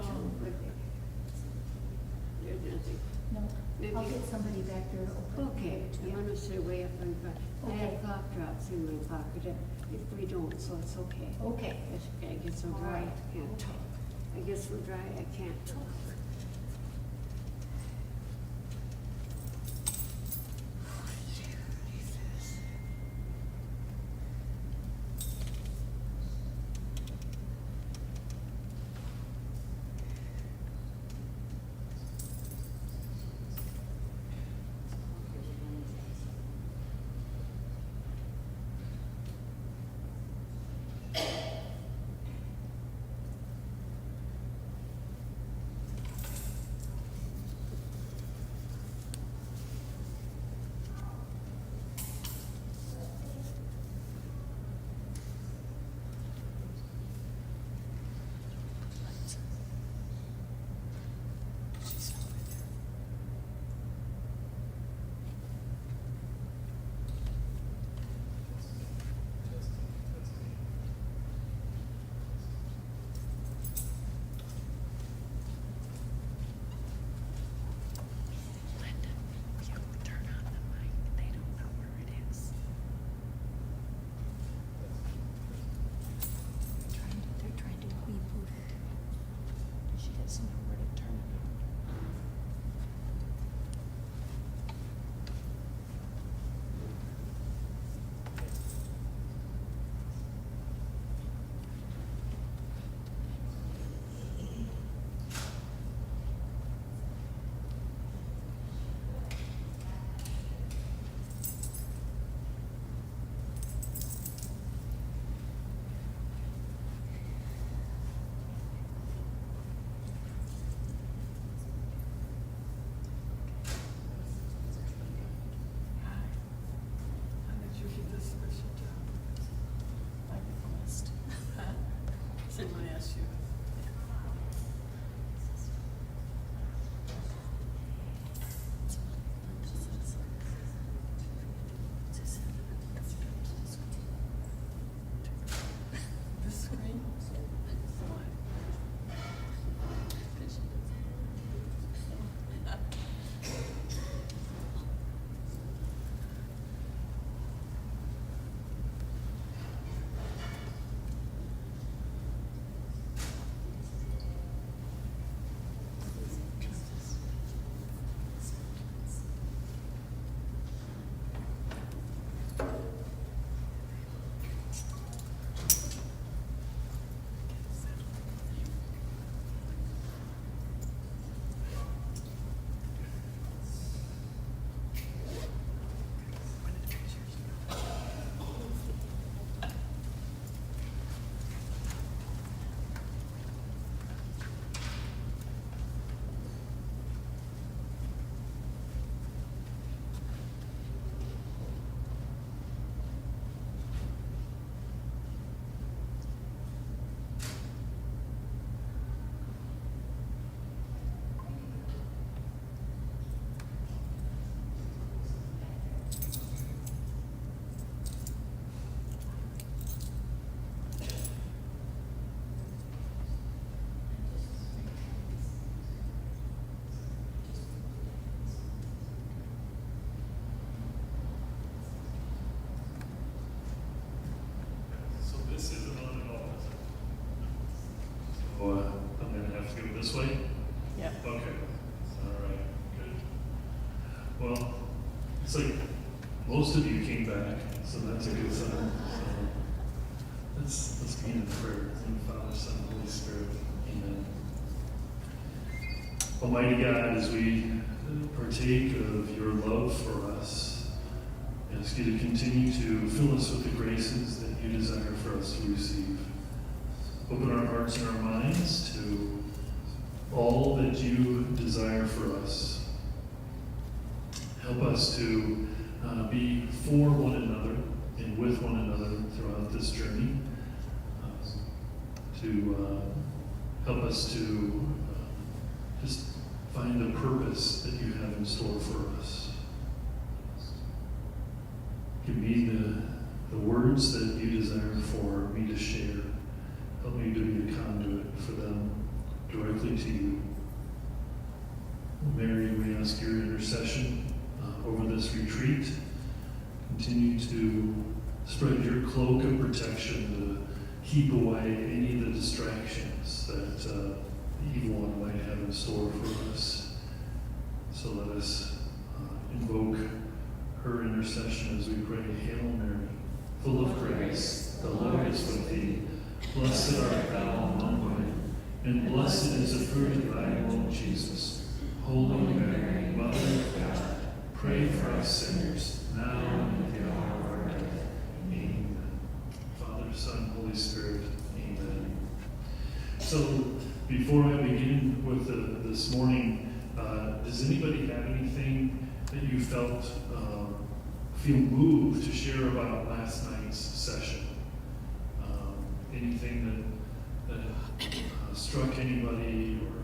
But there's nothing. No, Maybe- I'll get somebody back there to open it. Okay, to I'm you. gonna sit way up in front. I Okay. have cough drops in my pocket if we don't, so it's okay. Okay. I guess I'm dry, I can't talk. I guess we're dry, I can't talk. Turn on the mic. They don't know where it is. They're trying to reboot it. She doesn't know where to turn it on. I bet you did a special job. Like a list. Someone asked you. This screen? Why? So this isn't on at all, is it? So, I'm gonna have to go this way? Yeah. Okay, all right, good. Well, it's like most of you came back, so that's a good sign. So let's begin in prayer. In the Father, Son, and Holy Spirit. Amen. Almighty God, as we partake of your love for us, I ask you to continue to fill us with the graces that you desire for us to receive. Open our hearts and our minds to all that you desire for us. Help us to be for one another and with one another throughout this journey. To help us to just find the purpose that you have in store for us. Give me the words that you desire for me to share. Help me to be a conduit for them directly directly to you. Mary, we ask your intercession over this retreat. Continue to spread your cloak of protection to keep away any of the distractions that the evil one might have in store for us. So let us invoke her intercession as we pray. Hail Mary, full of grace, the Lord is with thee. Blessed art thou among women, and blessed is the fruit of thy womb, Jesus. Holy Mary, Mother of God, pray for us sinners, now and at the hour of our death. Amen. Father, Son, Holy Spirit, amen. So, before I begin with this morning, does anybody have anything that you feel moved to share about last night's session? Anything that struck anybody, or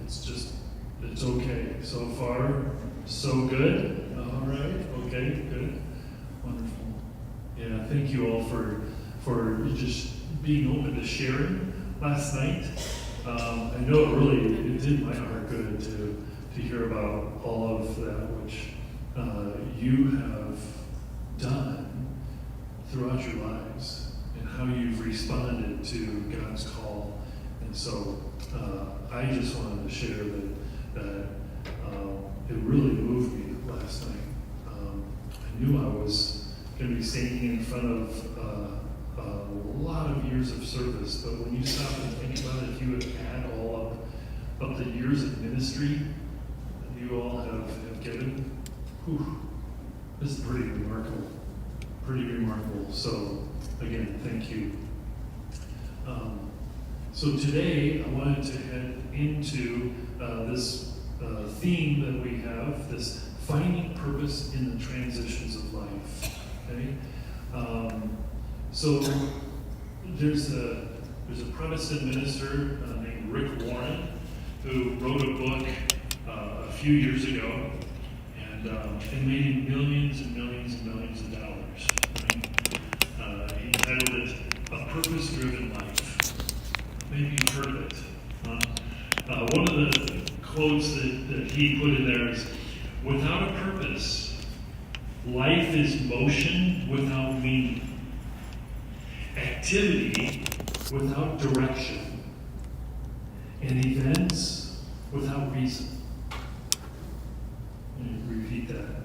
it's okay. So far, so good. All right. Okay. Good. Wonderful. Yeah. Thank you all for just being open to sharing last night. I know it did my heart good to hear about all of that which you have done throughout your lives and how you've responded to God's call. And so I just wanted to share that it really moved me last night. I knew I was going to be standing in front of a lot of years of service, but when you stop and think about it, if you would add all of the years of ministry that you all have given, this is pretty remarkable. Pretty remarkable. So, again, thank you. So today, I wanted to head into this theme that we have, this finding purpose in the transitions of life. Okay? So there's a Protestant minister named Rick Warren who wrote a book a few years ago, and it made him millions and millions and millions of dollars. Right? He entitled it "A Purpose-Driven Life." Maybe you've heard of it. One of the quotes that he put in there is, "Without a purpose, life is motion without meaning, activity without direction, and events without reason." Let me repeat that.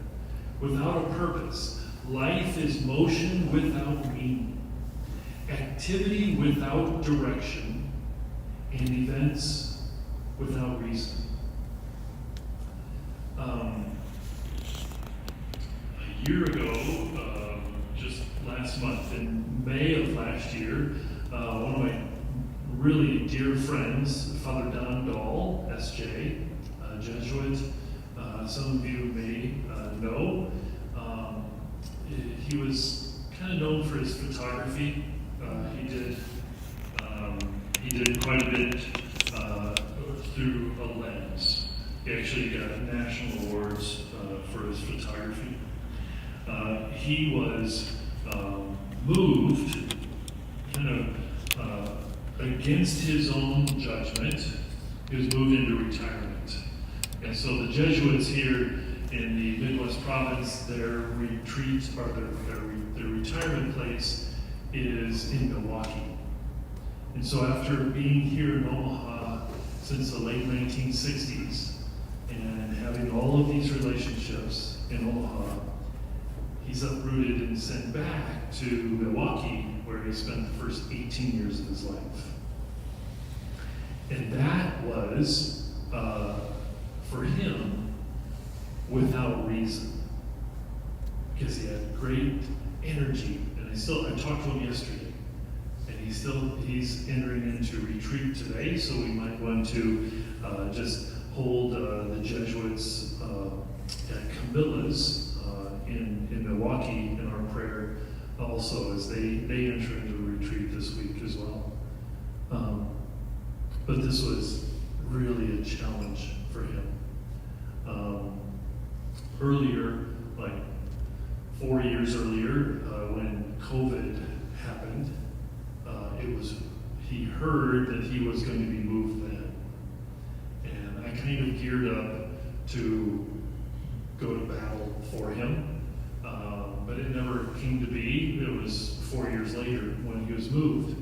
Without a purpose, life is motion without meaning, activity without direction, and events without reason. A year ago, just last month, in May of last year, one of my really dear friends, Father Don Dahl, S.J., Jesuit, some of you may know, he was kind of known for his photography. He did quite a bit through a lens. He actually got national awards for his photography. He was moved, kind of against his own judgment. He was moved into retirement. And so the Jesuits here in the Midwest province, their retreat, or their retirement place is in Milwaukee. And so after being here in Omaha since the late 1960s and having all of these relationships in Omaha, he's uprooted and sent back to Milwaukee, where he spent the first 18 years of his life. And that was, for him, without reason. Because he had great energy. And I talked to him yesterday. And he's entering into retreat today, so we might want to just hold the Jesuits at Camilla's in Milwaukee in our prayer also, as they enter into a retreat this week as well. But this was really a challenge for him. Earlier, like 4 years earlier, when COVID heard that he was going to be moved then. And I kind of geared up to go to battle for him. But it never came to be. It was 4 years later when he was moved.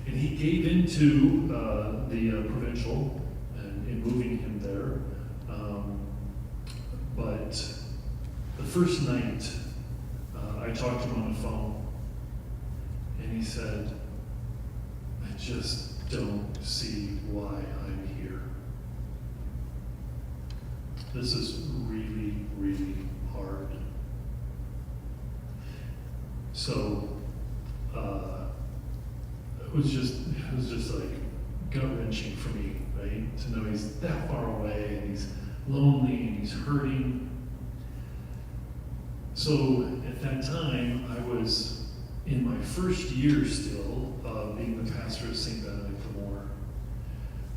And he gave into the provincial and in moving him there. But the first night, I talked to him on the phone, and he said, I just don't see why I'm here. This is really, really hard. So it was just like gut-wrenching for me, right? To know he's that far away and he's lonely and he's hurting. So at that time, I was in my first year still of being the pastor at St. Benedict the Moor.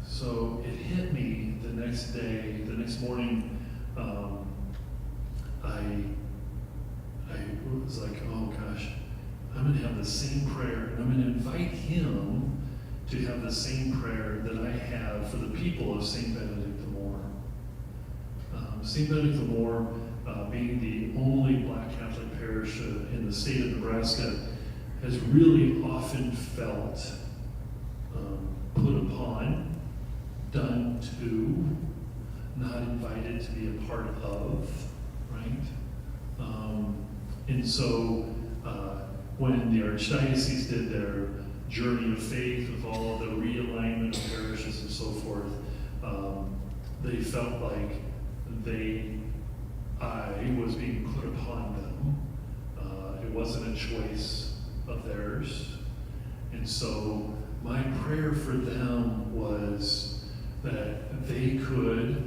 So it hit me the next day, the next morning. I was like, oh gosh, I'm going to have the same prayer, and I'm going to invite him to have the same prayer that I have for the people of St. Benedict the Moor. St. Benedict the Moor, being the only Black Catholic parish in the state of Nebraska, has really often felt put upon, done to, not invited to be a part of, right? And so when the Archdiocese did their journey of faith with all of the realignment of parishes and so forth, they felt like I was being put upon them. It wasn't a choice of theirs. And so my prayer for them was that they could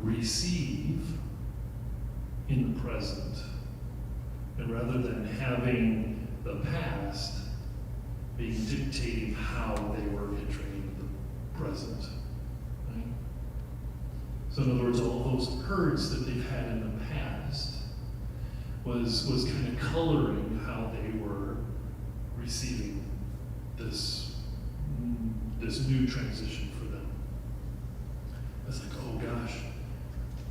receive in the present. And rather than having the past being dictating how they were entering the present. Right? So in other words, all those hurts that they've had in the past was kind of coloring how they were receiving this new transition for them. I was like, oh gosh,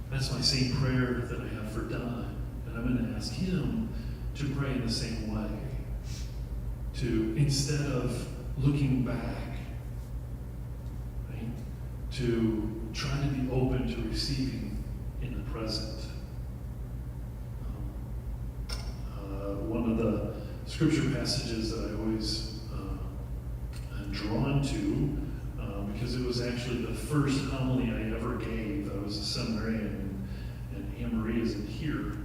that's my same prayer that I have for Don. And I'm going to ask him to pray in the same way. To, instead of looking back, right, to try to be open to receiving in the present. One of the scripture passages that I always am drawn to, because it was actually the first homily I ever gave. I was a seminarian, and Anne Marie isn't here.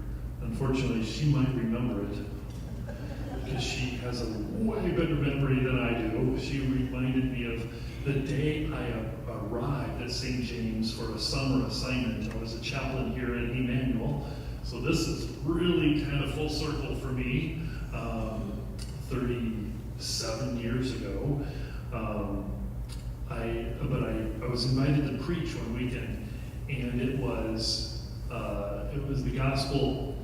Unfortunately, she might remember it, because she has a way better memory than I do. She reminded me of the day I arrived at St. James for a summer assignment. I was a chaplain here at Emmanuel, so this is really kind of full circle for me. 37 years ago, I was invited to preach one weekend, and it was the gospel.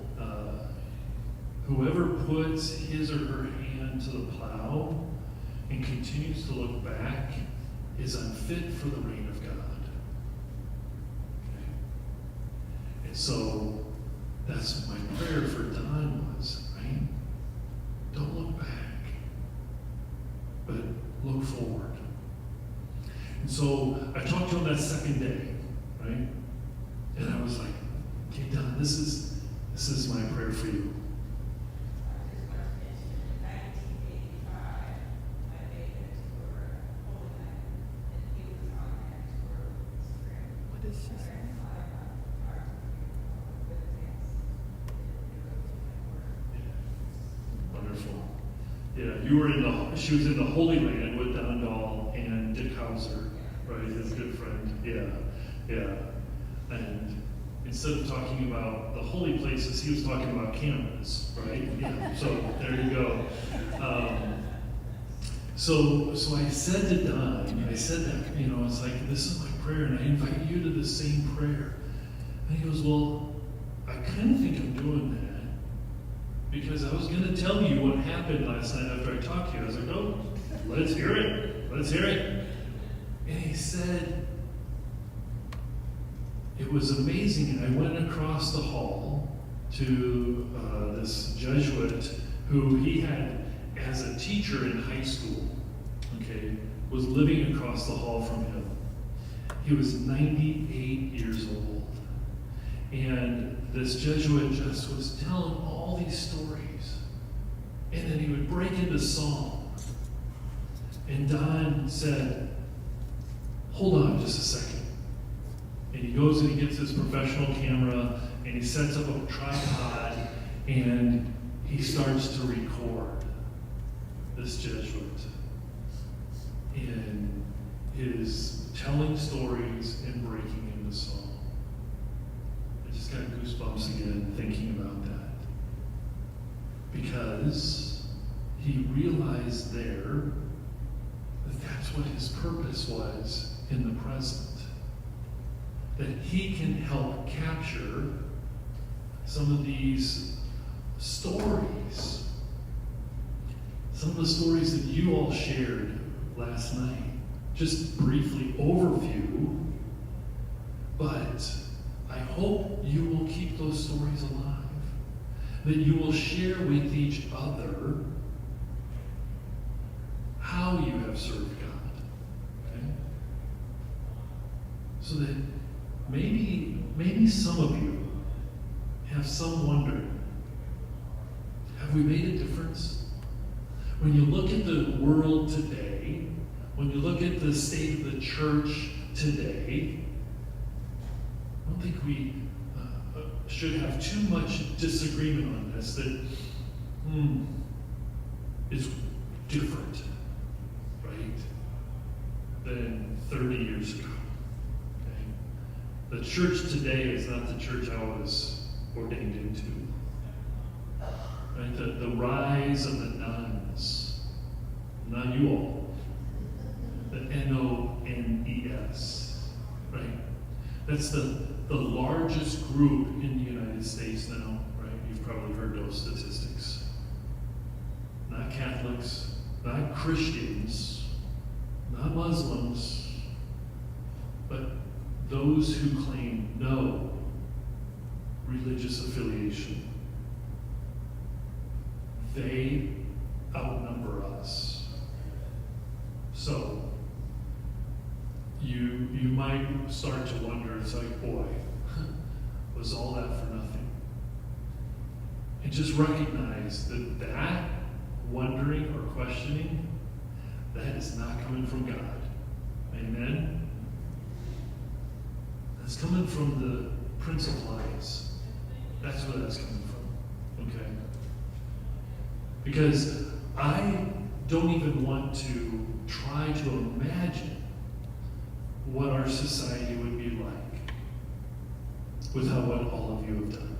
Whoever puts his or her hand to the plow and continues to look back is unfit for the reign of God. Okay? And so that's what my prayer for Don was, right? Don't look back, but look forward. And so I talked to him that second day, right? And I was like, okay, Don, this is my prayer for you. What is she saying? Wonderful. Yeah, she was in the Holy Land with Don Dahl and Dick Hauser, right, his good friend. Yeah. And instead of talking about the holy places, he was talking about cameras, right? Yeah. So there you go. So I said to Don, I said that, it's like, this is my prayer, and I invite you to the same prayer. And he goes, well, I kind of think I'm doing that. because I was going to tell you what happened last night after I talked to you. I was like, oh, let's hear it. Let's hear it. And he said, it was amazing. I went across the hall to this Jesuit who he had as a teacher in high school, okay, was living across the hall from him. He was 98 years old. And this Jesuit just was telling all these stories. And then he would break into song. And Don said, hold on just a second. And he goes and he gets his professional camera and he sets up a tripod and he starts to record this Jesuit. And his telling stories and breaking into song. I just got goosebumps again thinking about that. Because he realized there that that's what his purpose was in the present. That he can help capture some of these stories. Some of the stories that you all shared last night. Just briefly overview, but I hope you will keep those stories alive. That you will share with each other how you have served God. Okay? So that maybe some of you have some wonder. Have we made a difference? When you look at the world today, when you look at the state of the church today, I don't think we should have too much disagreement on this, that it's different, right, than 30 years ago. Okay? The church today is not the church I was ordained into. Right? The rise of the nuns, not you all. The NONES, right? That's the largest group in the United States now, right? You've probably heard those statistics. Not Catholics, not Christians, not Muslims, but those who claim no religious affiliation. They outnumber us. So, you might start to wonder, it's like, boy, was all that for nothing? And just recognize that wondering or questioning, that is not coming from God. Amen? That's coming from the Prince of Lies. That's where that's coming from. Okay? Because I don't even want to try to imagine what our society would be like without what all of you have done.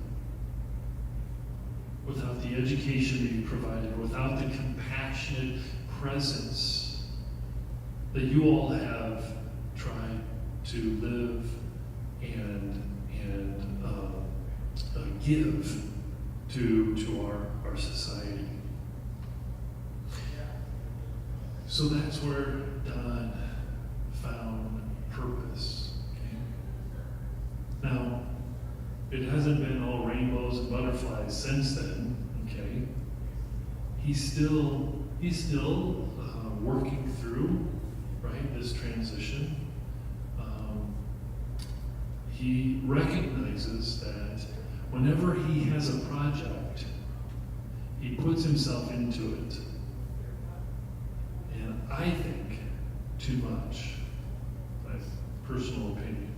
Without the education that you provided, without the compassionate presence that you all have tried to live and give to our society. So that's where Don found purpose. Okay? Now, it hasn't been all rainbows and butterflies since then. Okay, he's still working through, right, this transition. He recognizes that whenever he has a project, he puts himself into it. And I think too much. My personal opinion.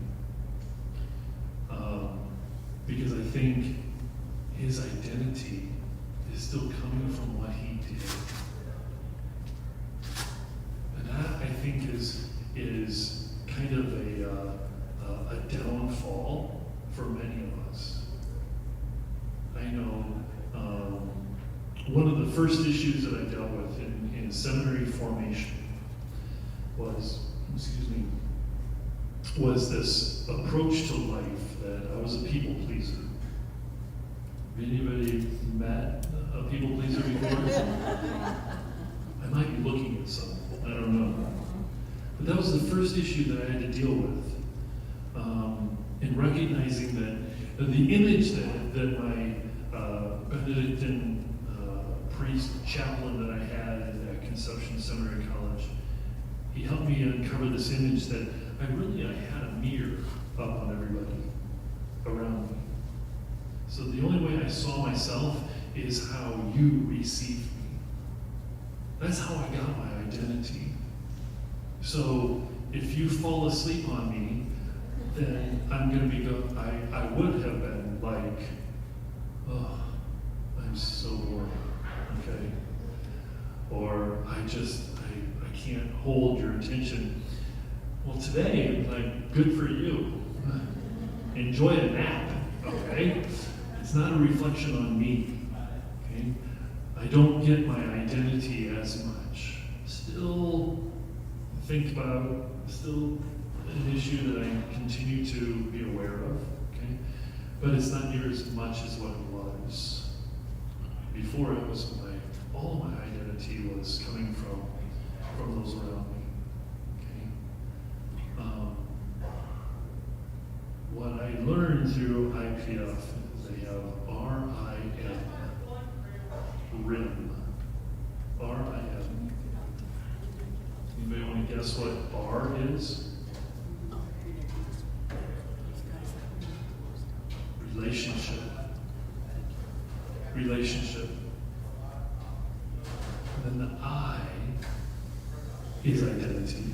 Because I think his identity is still coming from what he did. And that, I think, is kind of a downfall for many of us. I know one of the first issues that I dealt with in seminary formation was this approach to life that I was a people pleaser. Anybody met a people pleaser before? I might be looking at some. I don't know. But that was the first issue that I had to deal with. In recognizing that the image that my Benedictine priest chaplain that I had at Conception Seminary College, he helped me uncover this image that I had a mirror up on everybody around me. So the only way I saw myself is how you received me. That's how I got my identity. So if you fall asleep on me, then I'm going to be I would have been like, oh, I'm so bored, okay? Or I can't hold your attention. Well, today, I'm like, good for you. Enjoy a nap, okay? It's not a reflection on me, okay? I don't get my identity as much. Still an issue that I continue to be aware of, okay? But it's not near as much as what it was. Before it was all my identity was coming from those around me, okay? What I learned through IPF is they have RIM, RIM, RIM. Anybody want to guess what R is? Relationship. Relationship. And then the I is identity.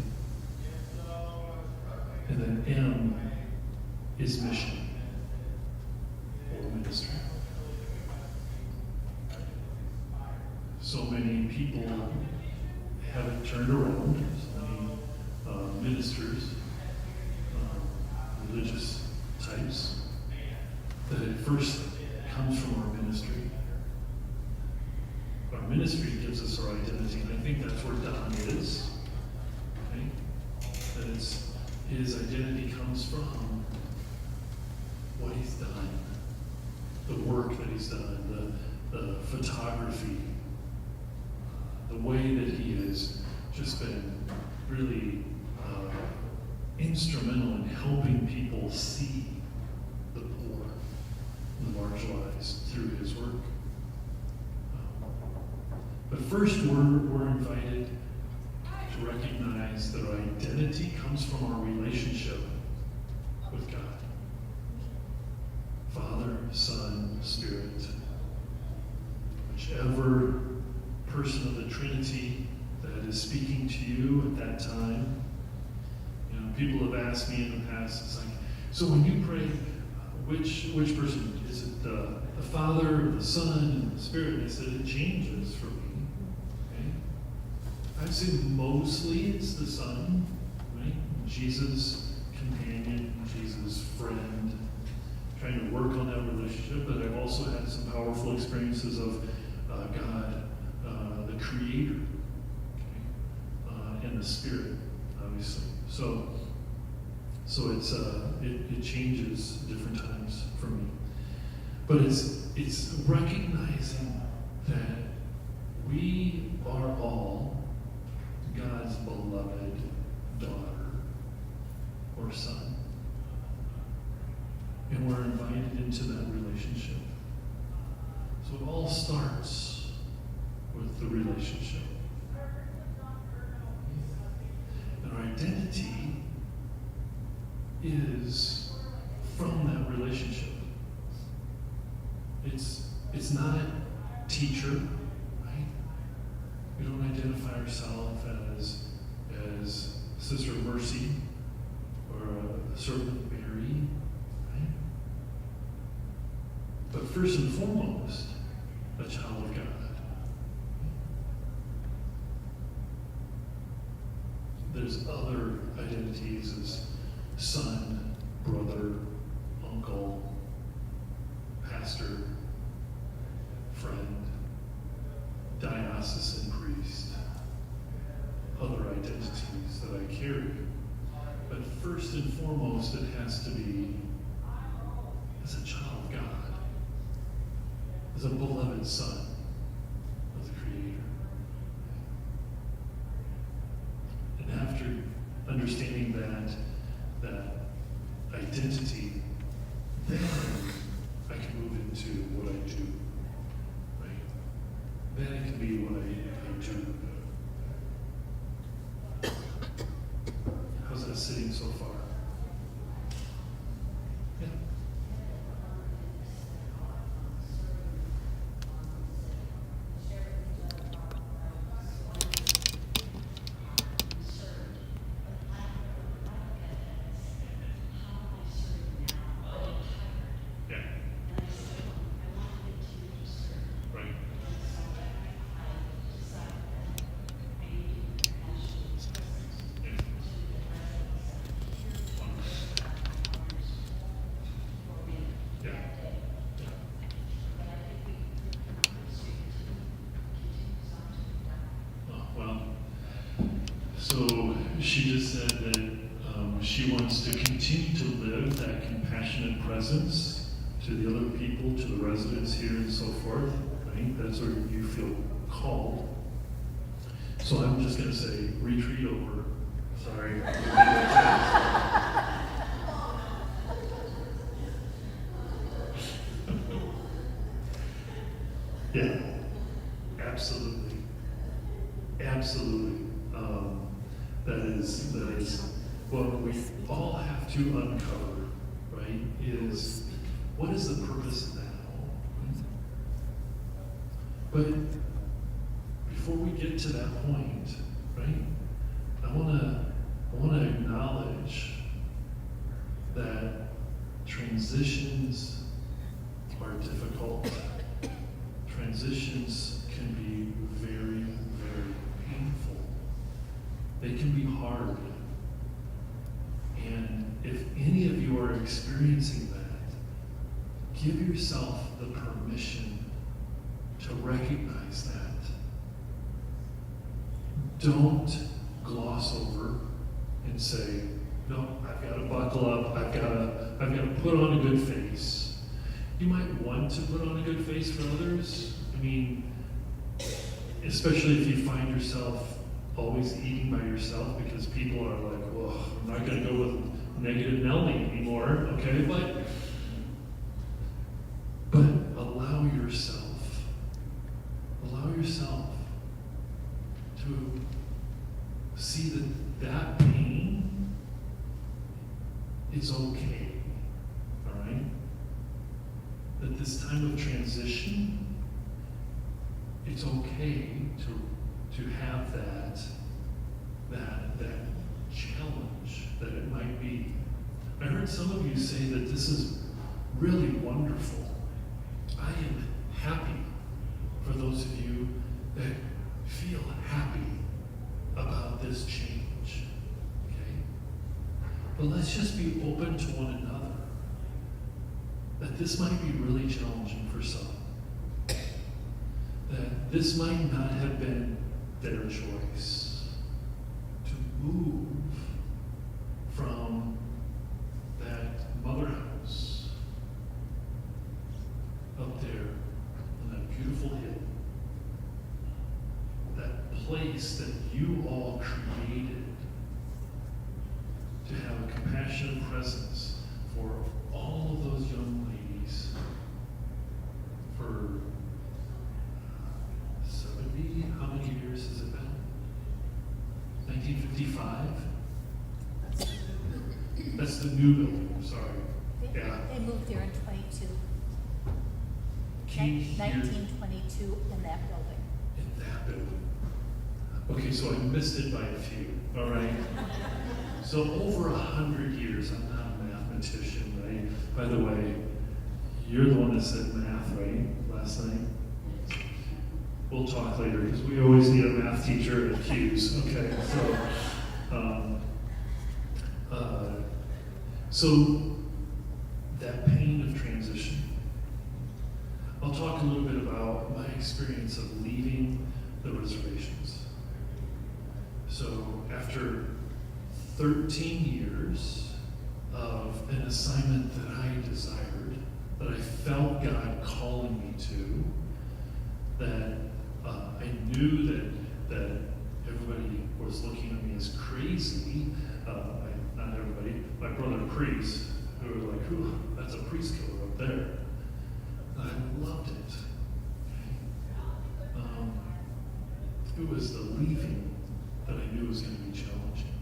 And then M is mission or ministry. So many people have it turned around. So many ministers, religious types, that it first comes from our ministry. Our ministry gives us our identity, and I think that's where Don is. Okay? That his identity comes from what he's done, the work that he's done, the photography, the way that he has just been really instrumental in helping people see the poor, the marginalized through his work. But first, we're invited to recognize that our identity comes from our relationship with God. Father, Son, Spirit. Whichever person of the Trinity that is speaking to you at that time. You know, people have asked me in the past, it's like, so when you pray, which person? Is it the Father, or the Son, and the Spirit? And I said, it changes for me. I'd say mostly it's the Son, right? Jesus' companion, Jesus' friend, trying to work on that relationship. But I've also had some powerful experiences of God, the Creator, okay? And the Spirit, obviously. So it's it changes different times for me. But it's recognizing that we are all God's beloved daughter or son. And we're invited into that relationship. So it all starts with the relationship. And our identity is from that relationship. It's not a teacher, right? We don't identify ourselves as Sister Mercy or a servant Mary, right? But first and foremost, a child of God. There's other identities as son, brother, uncle, pastor, friend, diocesan priest, other identities that I carry. But first and foremost, it has to be as a child of God, as a beloved son. understanding that identity, then I can move into what I do, right? Then it can be what I do. How's that sitting so far? Yeah. Yeah. Right. Yeah. Oh, well, so she just said that she wants to continue to live that compassionate presence to the other people, to the residents here and so forth, right? That's where you feel called. So I'm just going to say, retreat over. Sorry. Yeah, absolutely. Absolutely. That is what we all have to uncover, right? Is what is the purpose now? But before we get to that point, right? I wanna acknowledge that transitions are difficult. Transitions can be very, very painful. They can be hard. And if any of you are experiencing that, give yourself the permission to recognize that. Don't gloss over and say, no, I've got to buckle up, I've got to put on a good face. You might want to put on a good face for others. I mean, especially if you find yourself always eating by yourself because people are like, well, I'm not going to go with negative Nelly anymore, okay? But allow yourself to see that pain is okay, all right? That this time of transition, it's okay to have that challenge that it might be. I heard some of you say that this is really wonderful. I am happy for those of you that feel happy about this change, okay? But let's just be open to one another. That this might be really challenging for some. That this might not have been their choice to move from that mother house up there on that beautiful hill. That place that you all created to have a compassionate presence for all of those young ladies for 70, how many years has it been? 1955? That's the new building, sorry. Yeah. They moved there in 22. Keep here 1922 in that building. in that building. Okay, so I missed it by a few, all right? So over 100 years, I'm not a mathematician, right? By the way, you're the one that said math, right, last night? We'll talk later, because we always need a math teacher at Hughes, okay? So that pain of transition. I'll talk a little bit about my experience of leaving the reservations. So after 13 years of an assignment that I desired, that I felt God calling me to, that I knew that everybody was looking at me as crazy, not everybody, my brother priests, who were like, "Ooh, that's a priest killer up there." I loved it. It was the leaving that I knew was going to be challenging.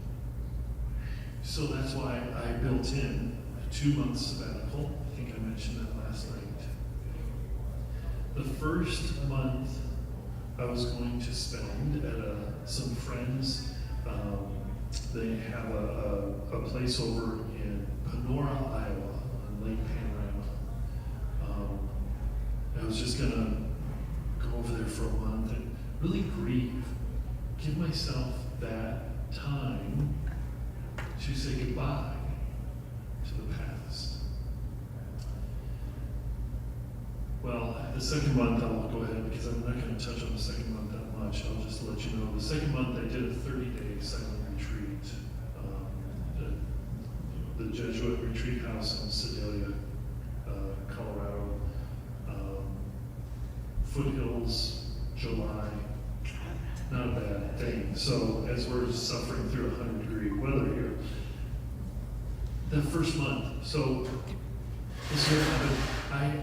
So that's why I built in a 2-month sabbatical. I think I mentioned that last night. The first month I was going to spend at some friends. They have a place over in Panora, Iowa, on Lake Panorama. I was just going to go over there for a month and really grieve, give myself that time to say goodbye to the past. Well, the second month, I'll go ahead because I'm not going to touch on the second month that much. I'll just let you know. The second month, I did a 30-day silent retreat. The Jesuit retreat house in Sedalia, Colorado. Foothills, July. Not a bad thing. So as we're suffering through 100-degree weather here, that first month, so this year happened.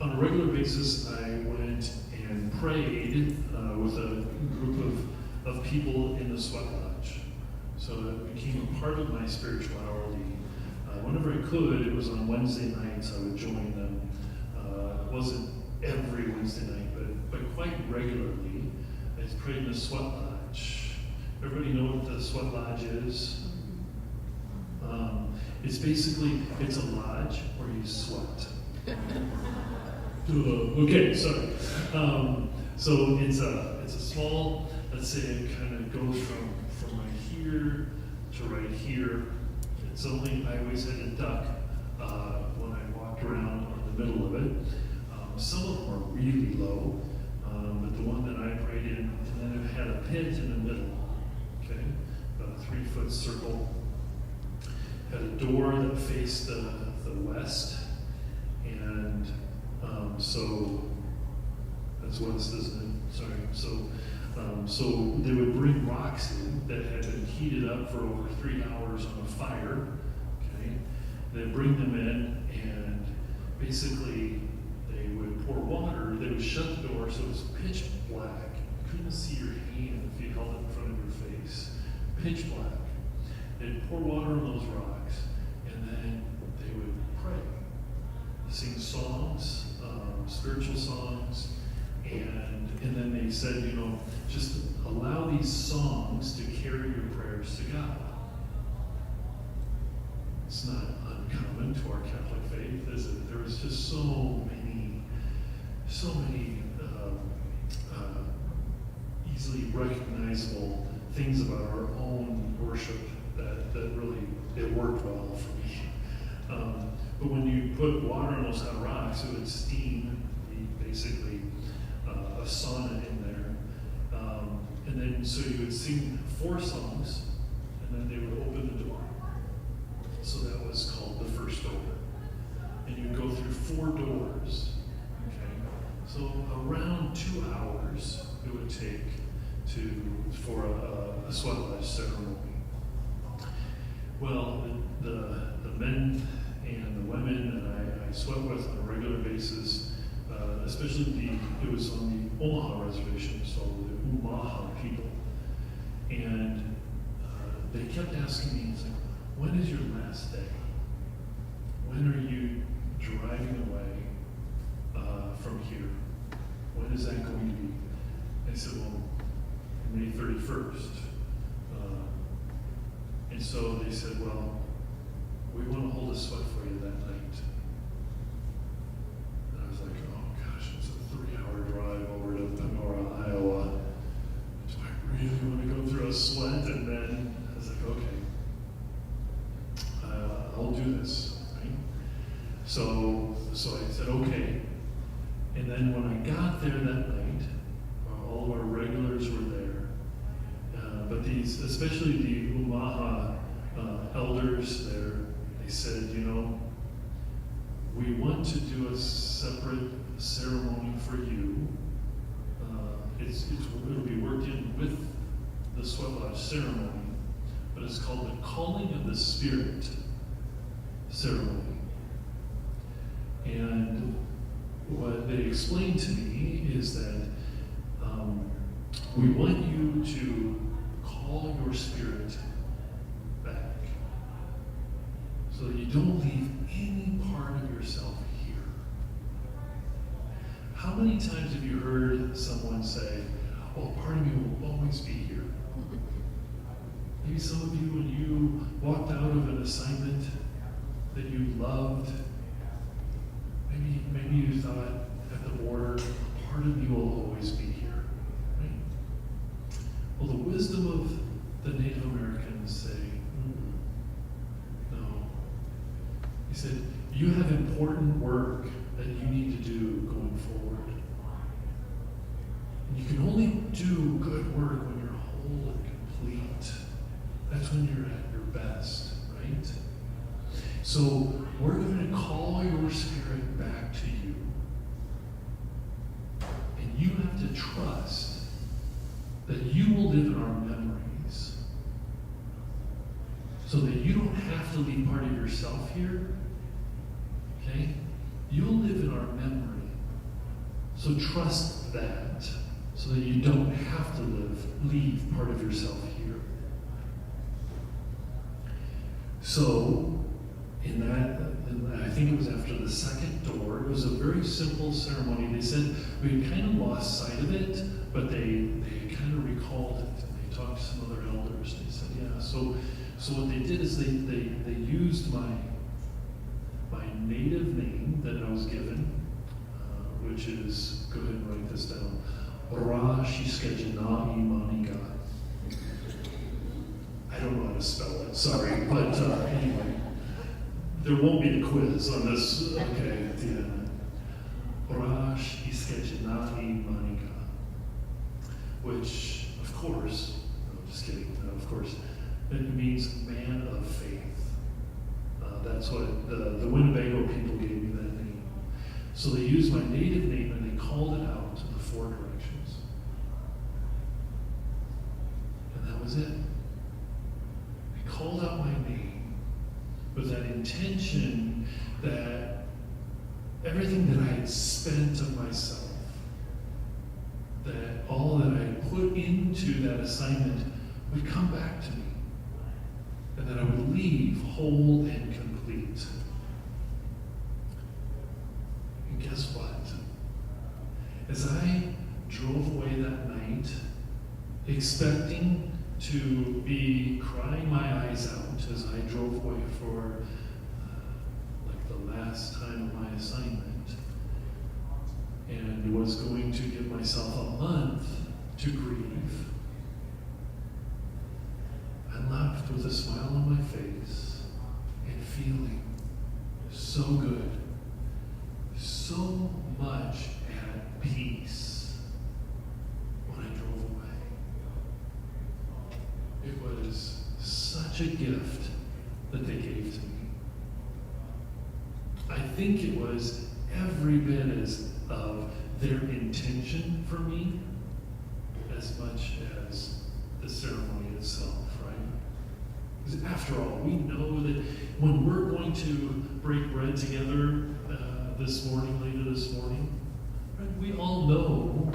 On a regular basis, I went and prayed with a group of people in the sweat lodge. So it became a part of my spirituality. Whenever I could, it was on Wednesday nights, I would join them. It wasn't every Wednesday night, but quite regularly. I prayed in the sweat lodge. Everybody know what the sweat lodge is? It's basically, it's a lodge where you sweat. Okay, sorry. So it's a small, let's say it kind of goes from right here to right here. It's only, I always had to duck when I walked around on the middle of it. Some of them are really low, but the one that I prayed in, and then it had a pit in the middle, okay? About a 3-foot circle. Had a door that faced the west, and so that's west, isn't it? Sorry. So they would bring rocks in that had been heated up for over 3 hours on a fire. Okay, they'd bring them in, and basically they would pour water. They would shut the door so it was pitch black. You couldn't see your hand if you held it in front of your face. Pitch black. They'd pour water on those rocks, and then they would pray, sing songs, spiritual songs, and then they said, just allow these songs to carry your prayers to God. It's not uncommon to our Catholic faith, is it? There is just so many easily recognizable things about our own worship that really, it worked well for me. But when you put water on those hot rocks, it would steam, basically a sauna in there. And then, so you would sing 4 songs, and then they would open the door. So that was called the first door. And you'd go through 4 doors. Okay? So around 2 hours it would take for a sweat lodge ceremony. Well, the men and the women that I sweat with on a regular basis, especially it was on the Omaha reservation, so the Omaha people. And they kept asking me, it's like, when is your last day? When are you driving away from here? When is that going to be? I said, well, May 31st. And so they said, well, we want to hold a sweat for you that night. And I was like, oh gosh, it's a 3-hour drive over to Panora, Iowa. Do I really want to go through a sweat? And then I was like, okay, I'll do this. Right? So I said, okay. And then when I got there that night, all of our regulars were there. But these, especially the Omaha elders there, they said, we want to do a separate ceremony for you. It'll be worked in with the sweat lodge ceremony, but it's called the Calling of the Spirit ceremony. And what they explained to me is that we want you to call your spirit back so that you don't leave any part of yourself here. How many times have you heard someone say, "Well, part of me will always be here"? Maybe some of you, when you walked out of an assignment that you loved, maybe you thought at the border, part of me will always be here. Right? Well, the wisdom of the Native Americans say, no. He said, you have important work that you need to do going forward. And you can only do good work when you're whole and complete. That's when you're at your best, right? So we're going to call your spirit back to you. And you have to trust that you will live in our memories so that you don't have to leave part of yourself here. Okay? You'll live in our memory. So trust that so that you don't have to leave part of yourself here. So, in that, I think it was after the second door, it was a very simple ceremony. They said we had kind of lost sight of it, but they kind of recalled it. They talked to some other elders. They said, yeah. So what they did is they used my native name that I was given, which is, go ahead and write this down, Ra Shishkajana'i Maniga. I don't know how to spell it, sorry, but anyway. There won't be a quiz on this, okay, at the end. Orash Iskejana'i Maniga, which, of course, no, just kidding, no, of course, it means man of faith. That's what the Winnebago people gave me that name. So they used my native name and they called it out to the four directions. And that was it. They called out my name with that intention that everything that I had spent of myself, that all that I had put into that assignment would come back to me, and that I would leave whole and complete. And guess what? As I drove away that night, expecting to be crying my eyes out as I drove away for like the last time of my assignment, and was going to give myself a month to grieve, I left with a smile on my face and feeling so good, so much at peace when I drove away. It was such a gift that they gave to me. I think it was every bit as of their intention for me as much as the ceremony itself, right? Because after all, we know that when we're going to break bread together later this morning, right, we all know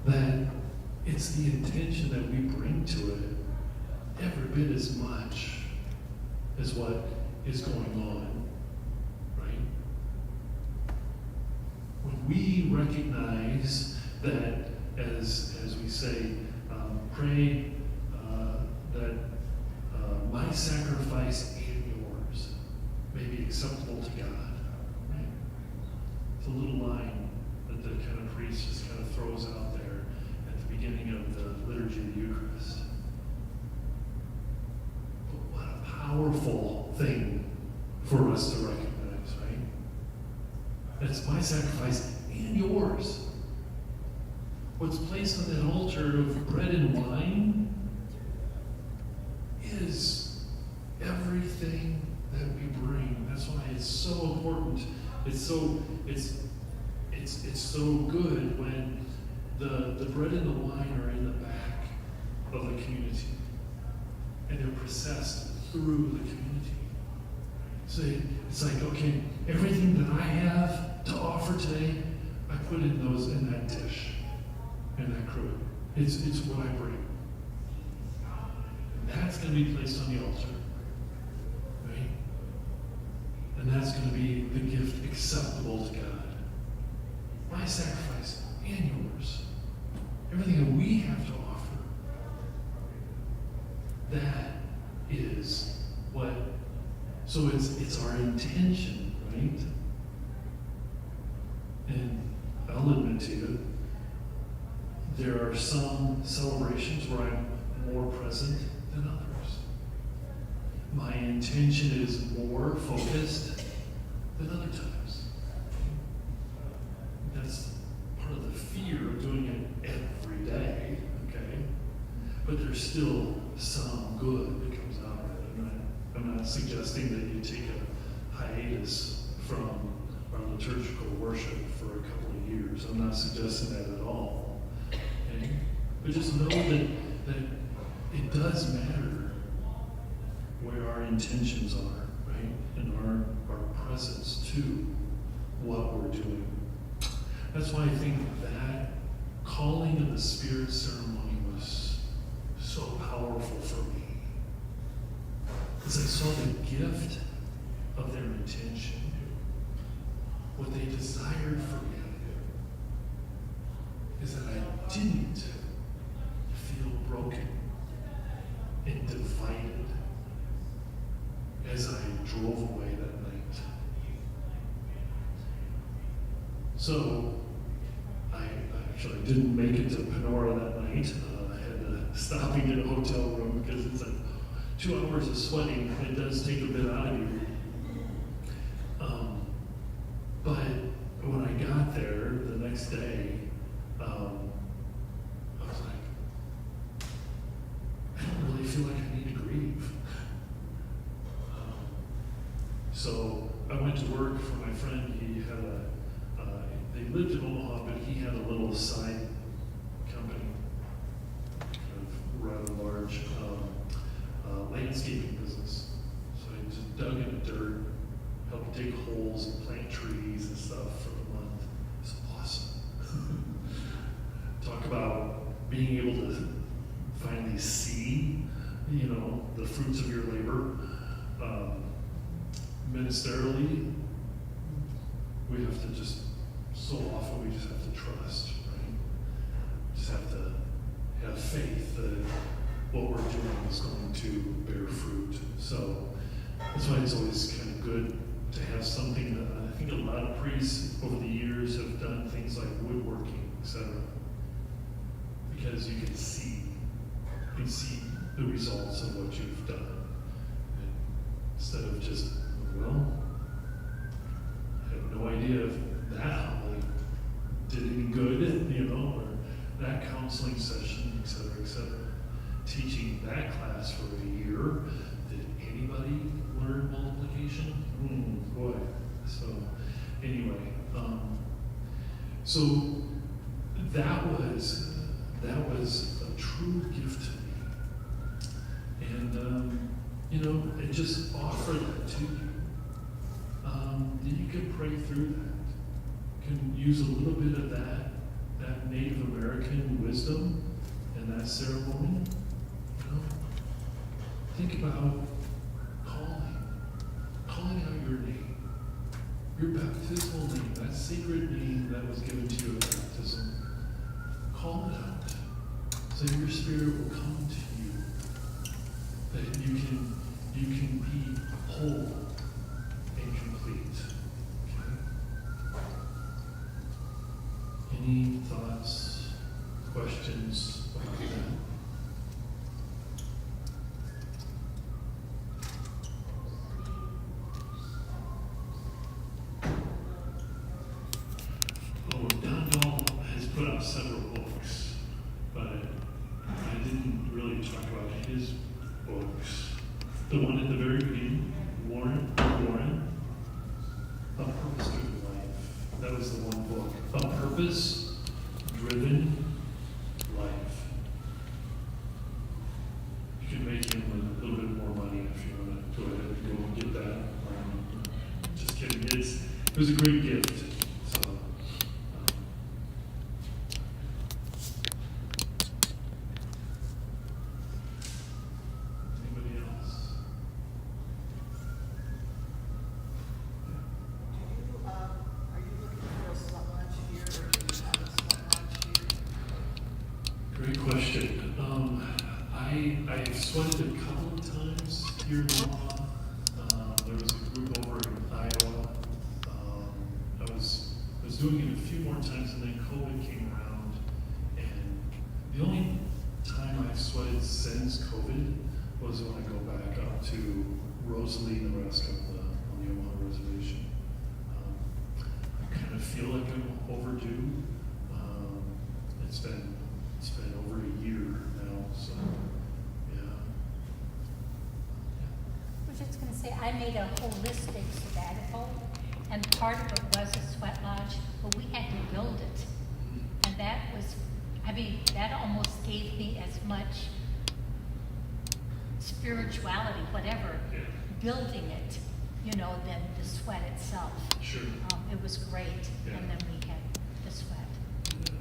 that it's the intention that we bring to it every bit as much as what is going on, right? When we recognize that, as we say, pray that my sacrifice and yours may be acceptable to God, right? It's a little line that the kind of priest just kind of throws out there at the beginning of the liturgy of the Eucharist. But what a powerful thing for us to recognize, right? That's my sacrifice and yours. What's placed on that altar of bread and wine is everything that we bring. That's why it's so important. It's so good when the bread and the wine are in the back of the community. And they're processed through the community. So it's like, okay, everything that I have to offer today, I put in that dish, in that cruet. It's what I bring. That's going to be placed on the altar, right? And that's going to be the gift acceptable to God. My sacrifice and yours. Everything that we have to offer. That is what, so it's our intention, right? And I'll admit to you, there are some celebrations where I'm more present than others. My intention is more focused than other times. That's part of the fear of doing it every day, okay? But there's still some good that comes out of it. I'm not suggesting that you take a hiatus from our liturgical worship for a couple of years. I'm not suggesting that at all. Okay? But just know that it does matter where our intentions are, right? And our presence to what we're doing. That's why I think that calling of the Spirit ceremony was so powerful for me. Because I saw the gift of their intention, what they desired for me, is that I didn't feel broken and divided as I drove away that night. So, I actually didn't make it to Panora that night. I had to stop and get a hotel room because it's like 2 hours of sweating. It does take a bit out of you. But when I got there the next day, I was like, I don't really feel like I need to grieve. So I went to work for my friend. He had they lived in Omaha, but he had a little side company, kind of rather large landscaping business. So I just dug in the dirt, helped dig holes and plant trees and stuff for the month. It's awesome. Talk about being able to finally see, the fruits of your labor. Ministerially, we have to just, so often we just have to trust, right? Just have to have faith that what we're doing is going to bear fruit. So that's why it's always kind of good to have something that I think a lot of priests over the years have done things like woodworking, etc. Because you can see the results of what you've done. And instead of just, well, I have no idea if that homily did any good, or that counseling session, etc. Teaching that class for a year, did anybody learn multiplication? Boy. So anyway, so that was a true gift to me, and and just offer that to you. That you can pray through that. Can use a little bit of that Native American wisdom and that ceremony. Think about calling out your name, your baptismal name, that sacred name that was given to you at baptism. Call it out, so your spirit will come to you, that you can be whole and complete. Okay? Any thoughts, questions about that? Don Dahl has put out several books, but I didn't really talk about his books. The one at the very beginning, Warren, A Purpose-Driven Life. That was the one book. A Purpose-Driven Life. You can make him a little it was a great gift. So, anybody else? Are you looking for a sweat lodge here, or do you have a sweat lodge here? Great question. I've sweated a couple of times here in Omaha. There was a group over in Iowa. I was doing it a few more times, and then COVID came around. And the only time I've sweated since COVID was when I go back up to Rosalie, Nebraska, on the Omaha Reservation. I kind of feel like I'm overdue. It's been over a year now, so yeah. I was just gonna say, I made a holistic sabbatical, and part of it was a sweat lodge, but we had to build it. And that was, that almost gave me as much spirituality, whatever, Yeah. building it, than the sweat itself. Sure. It was great, Yeah. and then we had the sweat.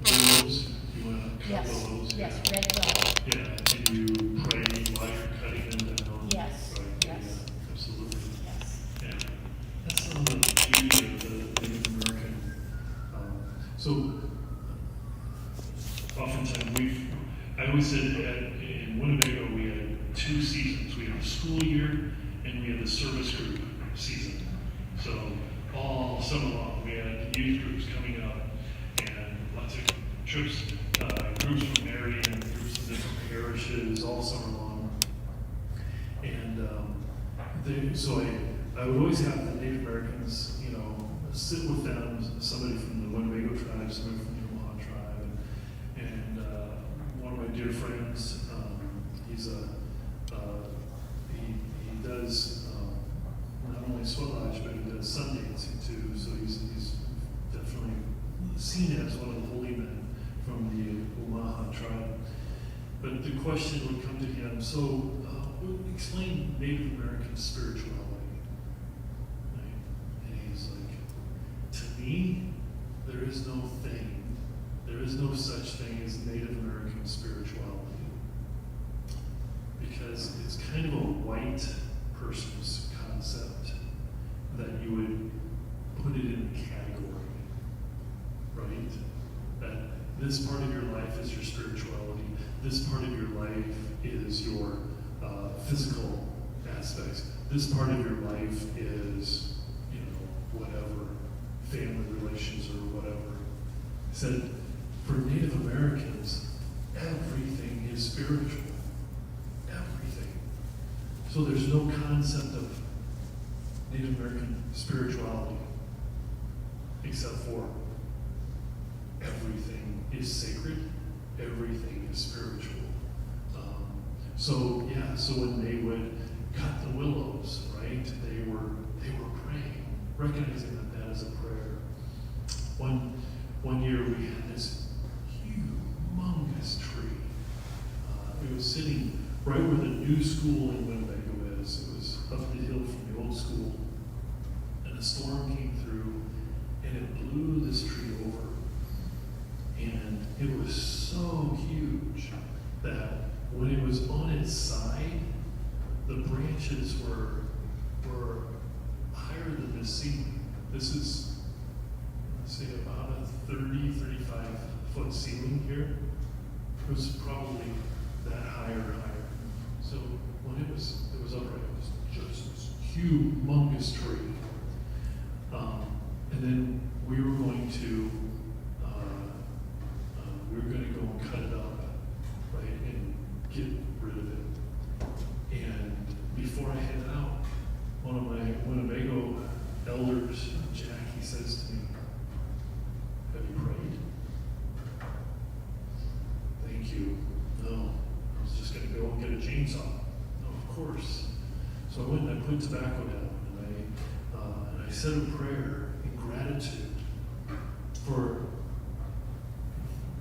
Willows, you want to cut Yes, willows? yes, red willow. Yeah, and you pray while you're cutting them down? Yes, Right, yes. yeah, absolutely. Yes. Yeah, that's some of the beauty of the Native American. So, oftentimes I always said in Winnebago we had 2 seasons. We had the school year and we had the service group season. So all summer long we had youth groups coming up and lots of trips, groups from Marion, groups from different parishes all summer long. And so I would always have the Native Americans, sit with them, somebody from the Winnebago tribe, somebody from the Omaha tribe, and one of my dear friends, he does not only sweat lodge, but he does sun dancing too. So he's definitely seen as one of the holy men from the Omaha tribe. But the question would come to him, so explain Native American spirituality. Right? And he's like, to me, there is no such thing as Native American spirituality. Because it's kind of a white person's concept that you would put it in a category, right? That this part of your life is your spirituality. This part of your life is your physical aspects. This part of your life is, whatever, family relations or whatever. He said, for Native Americans, everything is spiritual. Everything. So there's no concept of Native American spirituality except for everything is sacred, everything is spiritual. So when they would cut the willows, right, they were praying, recognizing that is a prayer. One year we had this humongous tree. It was sitting right where the new school in Winnebago is. It was up the hill from the old school. And a storm came through and it blew this tree over. And it was so huge that when it was on its side, the branches were higher than the ceiling. This is, let's say, about a 30, 35 foot ceiling here. It was probably that higher and higher. So when it was upright, it was just this humongous tree. And then we were going to go and cut it up, right, and get rid of it. And before I headed out, one of my Winnebago elders, Jack, he says to me, "Have you prayed?" "Thank you. No, I was just going to go and get a chainsaw." "No, of course." So I went and I put tobacco down and I said a prayer in gratitude for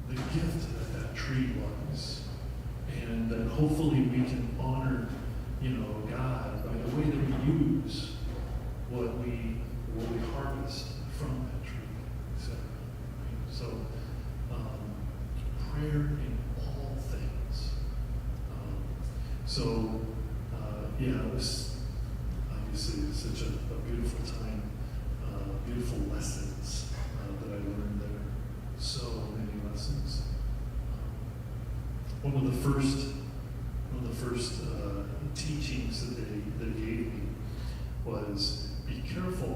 the gift that tree was, and that hopefully we can honor, God by the way that we use what we harvest. from that tree, etc. Right? So, prayer in all things. Yeah, it was obviously such a beautiful time, beautiful lessons that I learned there. So many lessons. One of the first teachings that they gave me was be careful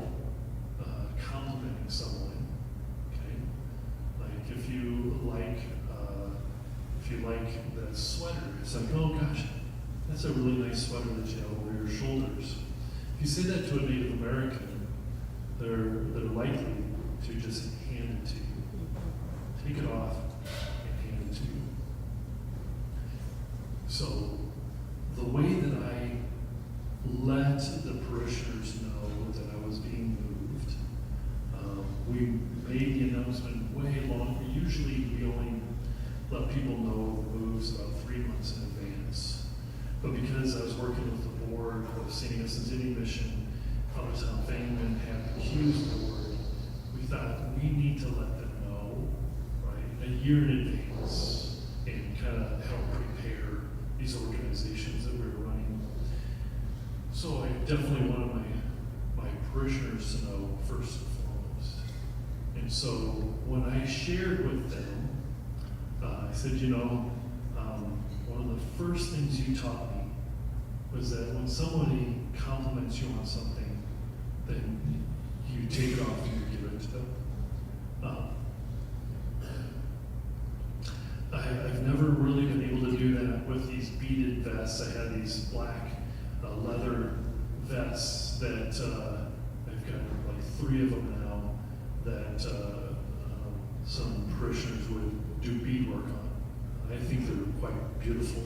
complimenting someone. Okay, like if you like that sweater, it's like, oh gosh, that's a really nice sweater that you have over your shoulders. If you say that to a Native American, they're likely to just hand it to you. Take it off and hand it to you. So the way that I let the parishioners know that I was being moved, we made the announcement way longer. Usually we only let people know the moves about 3 months in advance. But because I was working with the board of St. Augustine's Indian Mission, out of town Fangman had the Hughes board, we thought we need to let them know, right, a year in advance and kind of help prepare these organizations that we were running. So I definitely wanted my parishioners to know first and foremost. And so when I shared with them, I said, one of the first things you taught me was that when somebody compliments you on something, then you take it off and you give it to them. I've never really been able to do that with these beaded vests. I had these black leather vests that I've got like 3 of them now that some parishioners would do beadwork on. I think they're quite beautiful.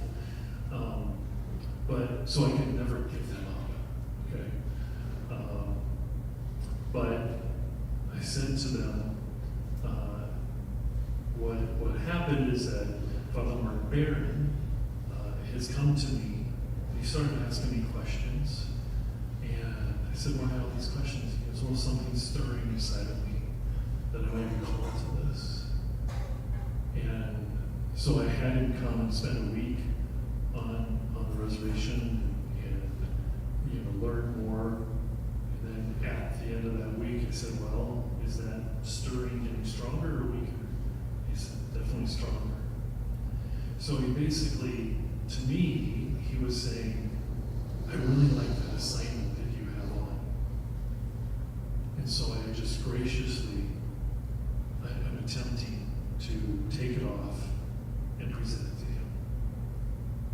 But so I could never give them up. Okay. But I said to them, what happened is that Father Mark Barron has come to me and he started asking me questions. And I said, why all these questions? He goes, well, something's stirring inside of me that I might be called to this. And so I had him come and spend a week on the reservation and learn more. And then at the end of that week, I said, well, is that stirring getting stronger or weaker? He said, definitely stronger. So he basically, to me, he was saying, I really like that assignment that you have on. And so I just graciously, I'm attempting to take it off and present it to him.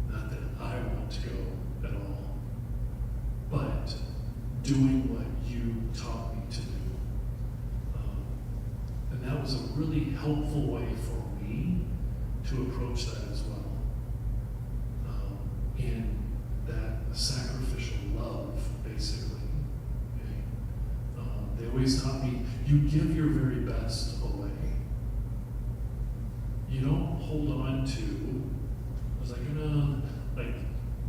Not that I want to go at all, but doing what you taught me to do. And that was a really helpful way for me to approach that as well. And that sacrificial love, basically. Okay? They always taught me, you give your very best away. You don't hold on to, I was like, like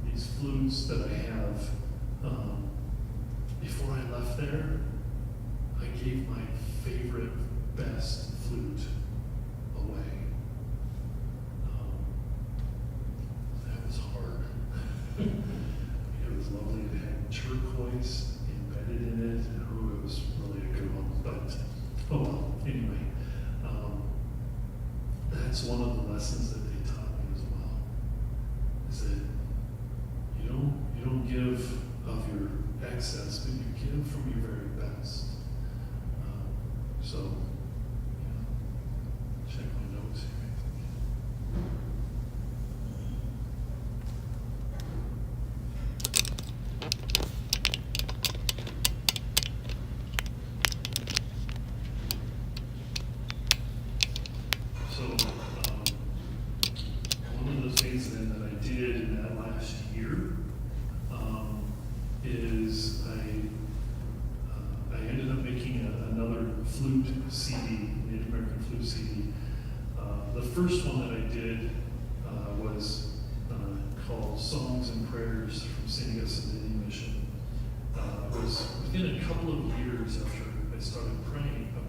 these flutes that I have. Before I left there, I gave my favorite, best flute away. That was hard. It was lovely. It had turquoise embedded in it. It was really a good one. But, oh well, anyway. That's one of the lessons that they taught me as well. Is that you don't give of your excess, but you give from your very best. Check my notes here. One of the things then that I did in that last year is I ended up making another flute CD, Native American flute CD. The first one that I did was called Songs and Prayers from St. Augustine's Indian Mission. It was within a couple of years I started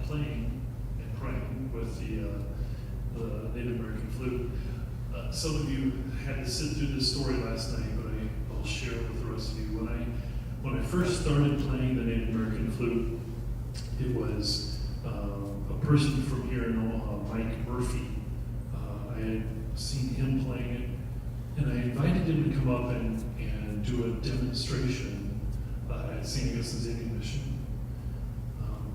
playing and praying with the Native American flute. Some of you had to sit through this story last night, but I'll share it with the rest of you. When I first started playing the Native American flute, it was a person from here in Omaha, Mike Murphy. I had seen him playing it, and I invited him to come up and do a demonstration at St. Augustine's Indian Mission,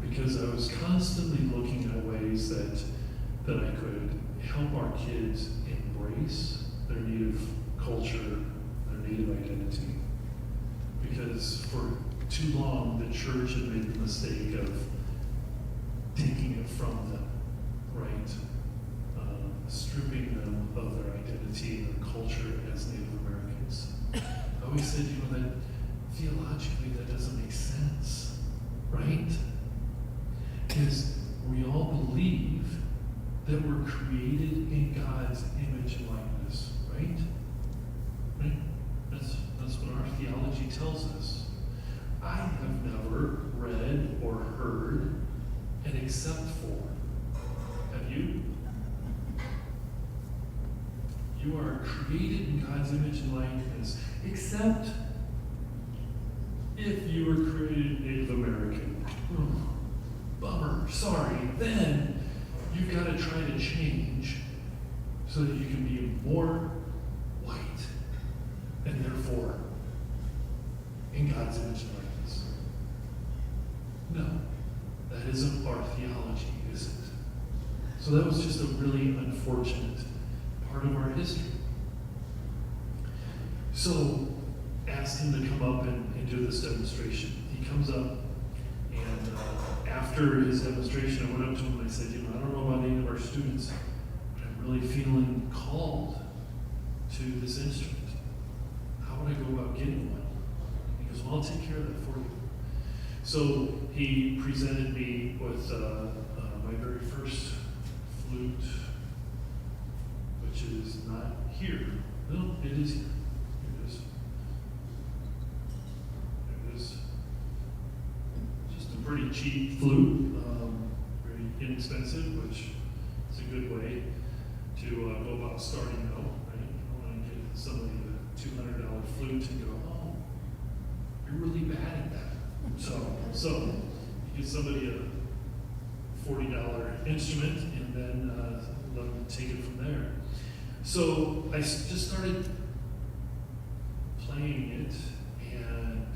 because I was constantly looking at ways that I could help our kids embrace their native culture, their native identity. Because for too long, the church had made the mistake of taking it from them, right? Stripping them of their identity and their culture as Native Americans. I always said, that theologically that doesn't make sense, right? Because we all believe that we're created in God's image and likeness, right? Right? That's what our theology tells us. I have never read or heard an except for. Have you? You are created in God's image and likeness, except if you were created Native American. Bummer, sorry. Then you've got to try to change so that you can be more white and therefore in God's image and likeness. No, that isn't our theology, is it? So that was just a really unfortunate part of our history. So asked him to come up and do this demonstration. He comes up, and after his demonstration, I went up to him and I said, I don't know about any of our students, but I'm really feeling called to this instrument. How would I go about getting one? He goes, well, I'll take care of that for you. So he presented me with my very first flute, which is not here. No, it is here. Here it is. There it is. Just a pretty cheap flute, very inexpensive, which is a good way to go about starting out, right? You don't want to get somebody a $200 flute and go, oh, you're really bad at that. So you get somebody a $40 instrument and then let them take it from there. So I just started playing it and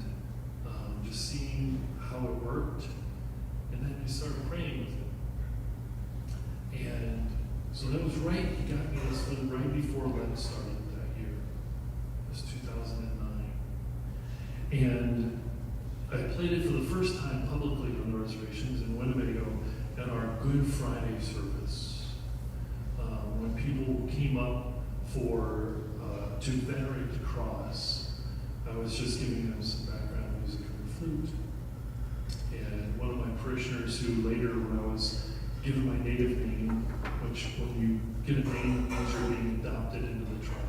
just seeing how it worked, and then I started praying with it. And so that was right. He got me this one right before Lent started that year. It was 2009. And I played it for the first time publicly on the reservations in Winnebago at our Good Friday service. When people came up to venerate the cross, I was just giving them some background music on the flute. And one of my parishioners who later, when I was given my native name, which when you get a name, it means you're being adopted into the tribe,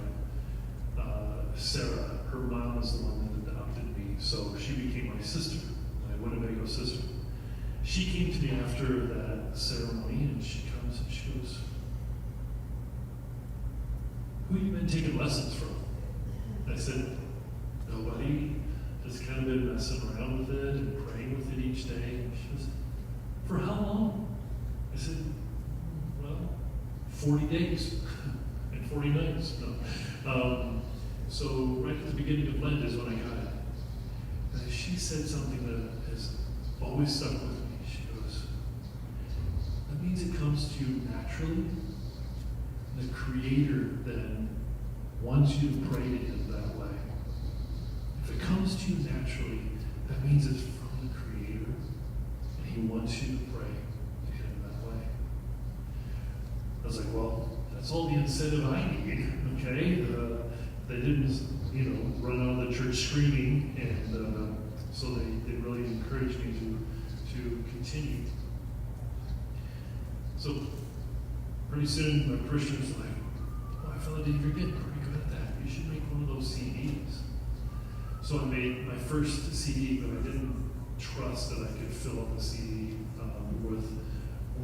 Sarah, her mom was the one that adopted me, so she became my sister, my Winnebago sister. She came to me after that ceremony, and she comes and she goes, who you been taking lessons from? I said, nobody. Just kind of been messing around with it and praying with it each day. And she goes, for how long? I said, well, 40 days and 40 nights. No. So right at the beginning of Lent is when I got it. And she said something that has always stuck with me. She goes, that means it comes to you naturally. The Creator then wants you to pray to Him that way. If it comes to you naturally, that means it's from the Creator, and He wants you to pray to Him that way. I was like, well, that's all the incentive I need, okay? They didn't, run out of the church screaming, and so they really encouraged me to continue. So pretty soon, my parishioners were like, oh, I feel like you're getting pretty good at that. You should make one of those CDs. So I made my first CD, but I didn't trust that I could fill up the CD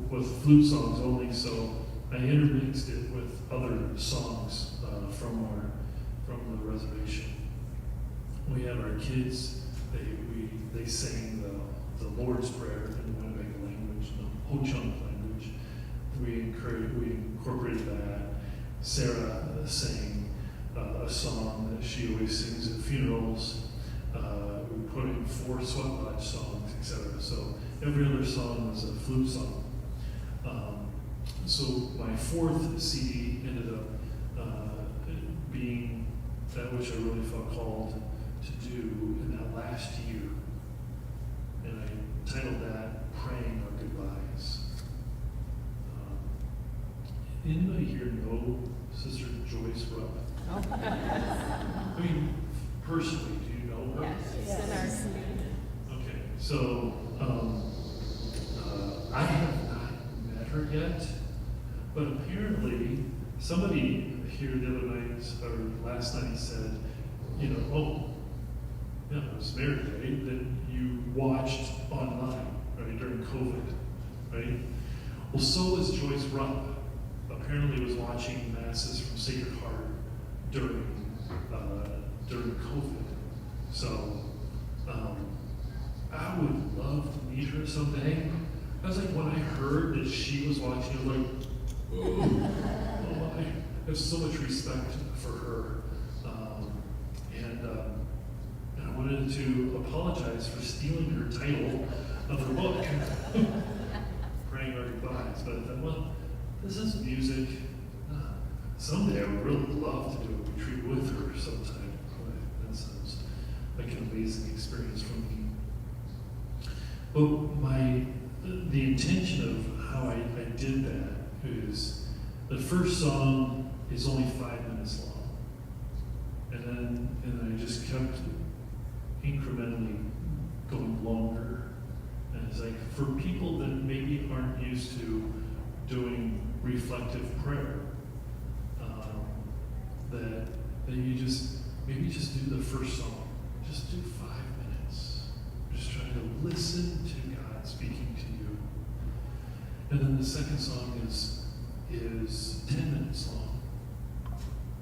with flute songs only, so I intermixed it with other songs from the reservation. We had our kids; they sang the Lord's Prayer in the Winnebago language, the Ho-Chunk language. We incorporated that. Sarah sang a song that she always sings at funerals. We put in 4 Sweat Lodge songs, etc. So every other song was a flute song. So my 4th CD ended up being that which I really felt called to do in that last year. And I titled that Praying Our Goodbyes. Anybody here know Sister Joyce Rupp? I mean, personally, do you know her? Yes. Okay, so I have not met her yet, but apparently somebody here the other night or last night said, oh, yeah, it was Mary Day that you watched online, right, during COVID, right? Well, so was Joyce Rupp. Apparently was watching masses from Sacred Heart during COVID. So I would love to meet her someday. I was like, when I heard that she was watching, I was like, oh, I have so much respect for her. And I wanted to apologize for stealing her title of her book, Praying Our Goodbyes. But I thought, well, this is music. Someday I would really love to do a retreat with her sometime. That sounds like an amazing experience for me. But the intention of how I did that is the first song is only 5 minutes long. And then I just kept incrementally going longer. And it's like for people that maybe aren't used to doing reflective prayer, that you just maybe just do the first song. Just do 5 minutes. Just trying to listen to God speaking to you. And then the second song is 10 minutes long.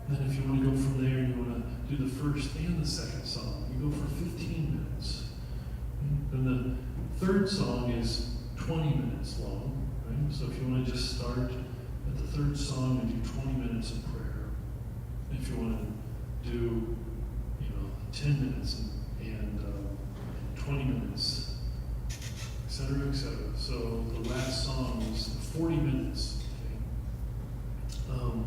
And then if you want to go from there and you want to do the first and the second song, you go for 15 minutes. And the third song is 20 minutes long. Right? So if you want to just start at the third song and do 20 minutes of prayer. If you want to do, 10 minutes and 20 minutes, et cetera, et cetera. So the last song was 40 minutes. Okay?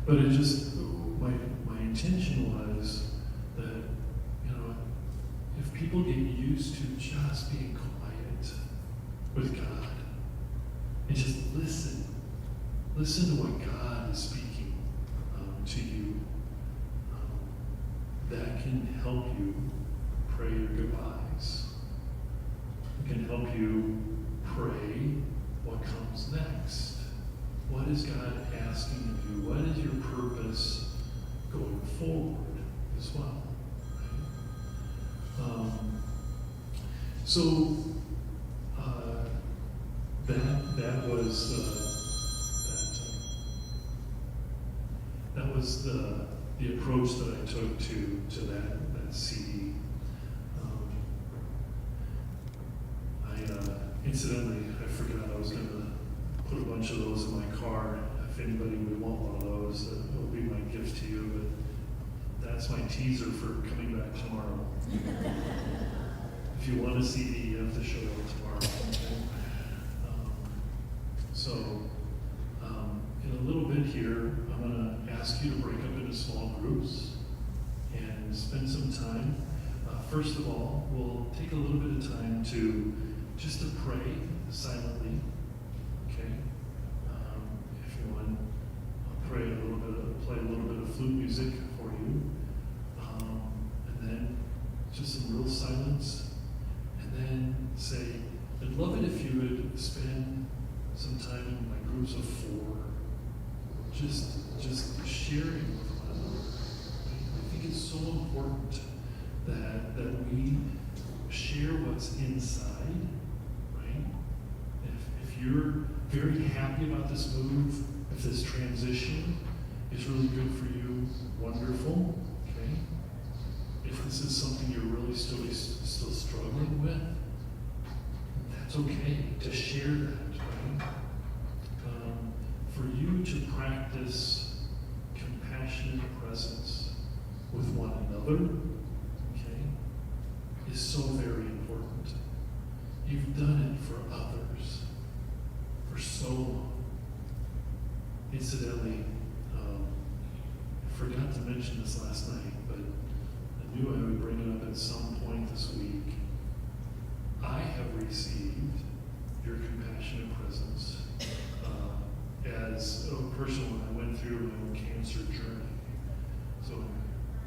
But it just, my intention was that, if people get used to just being quiet with God and just listen to what God is speaking to you, that can help you pray your goodbyes. It can help you pray what comes next. What is God asking of you? What is your purpose going forward as well? Right? So that was the approach that I took to that CD. Incidentally, I forgot I was going to put a bunch of those in my car. If anybody would want one of those, that will be my gift to you. But that's my teaser for coming back tomorrow. If you want a CD, you have to show up tomorrow. Okay? In a little bit here, I'm going to ask you to break up into small groups and spend some time. First of all, we'll take a little bit of time to pray silently. Okay? If you want, I'll play a little bit of flute music for you, and then just some real silence, and then say, I'd love it if you would spend some time in my groups of 4, just sharing with one another. I think it's so important that we share what's inside, right? If you're very happy about this move, if this transition is really good for you, wonderful, okay? If this is something you're really still struggling with, that's okay to share that, right? For you to practice compassionate presence with one another, okay, is so very important. You've done it for others for so long. Incidentally, I forgot to mention this last night, but I knew I would bring it up at some point this week. I have received your compassionate presence as a person when I went through my own cancer journey. So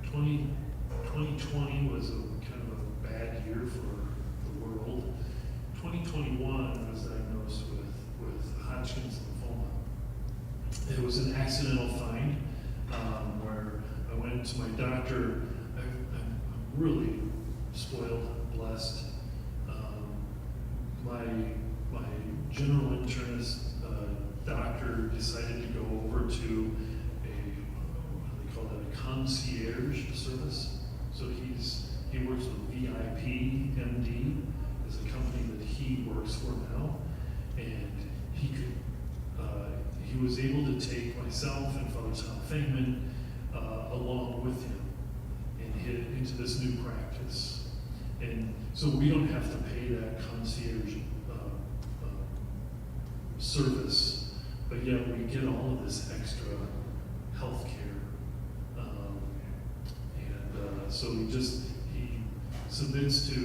2020 was a kind of a bad year for the world. 2021 I was diagnosed with Hodgkin's lymphoma. It was an accidental find where I went to my doctor. I'm really spoiled, blessed. My general internist doctor decided to go over to what do they call that, a concierge service. So he works with VIP MD, is a company that he works for now, and he was able to take myself and Father Tom Feynman along with him and hit into this new practice. And so we don't have to pay that concierge service, but yet we get all of this extra health care. So he submits to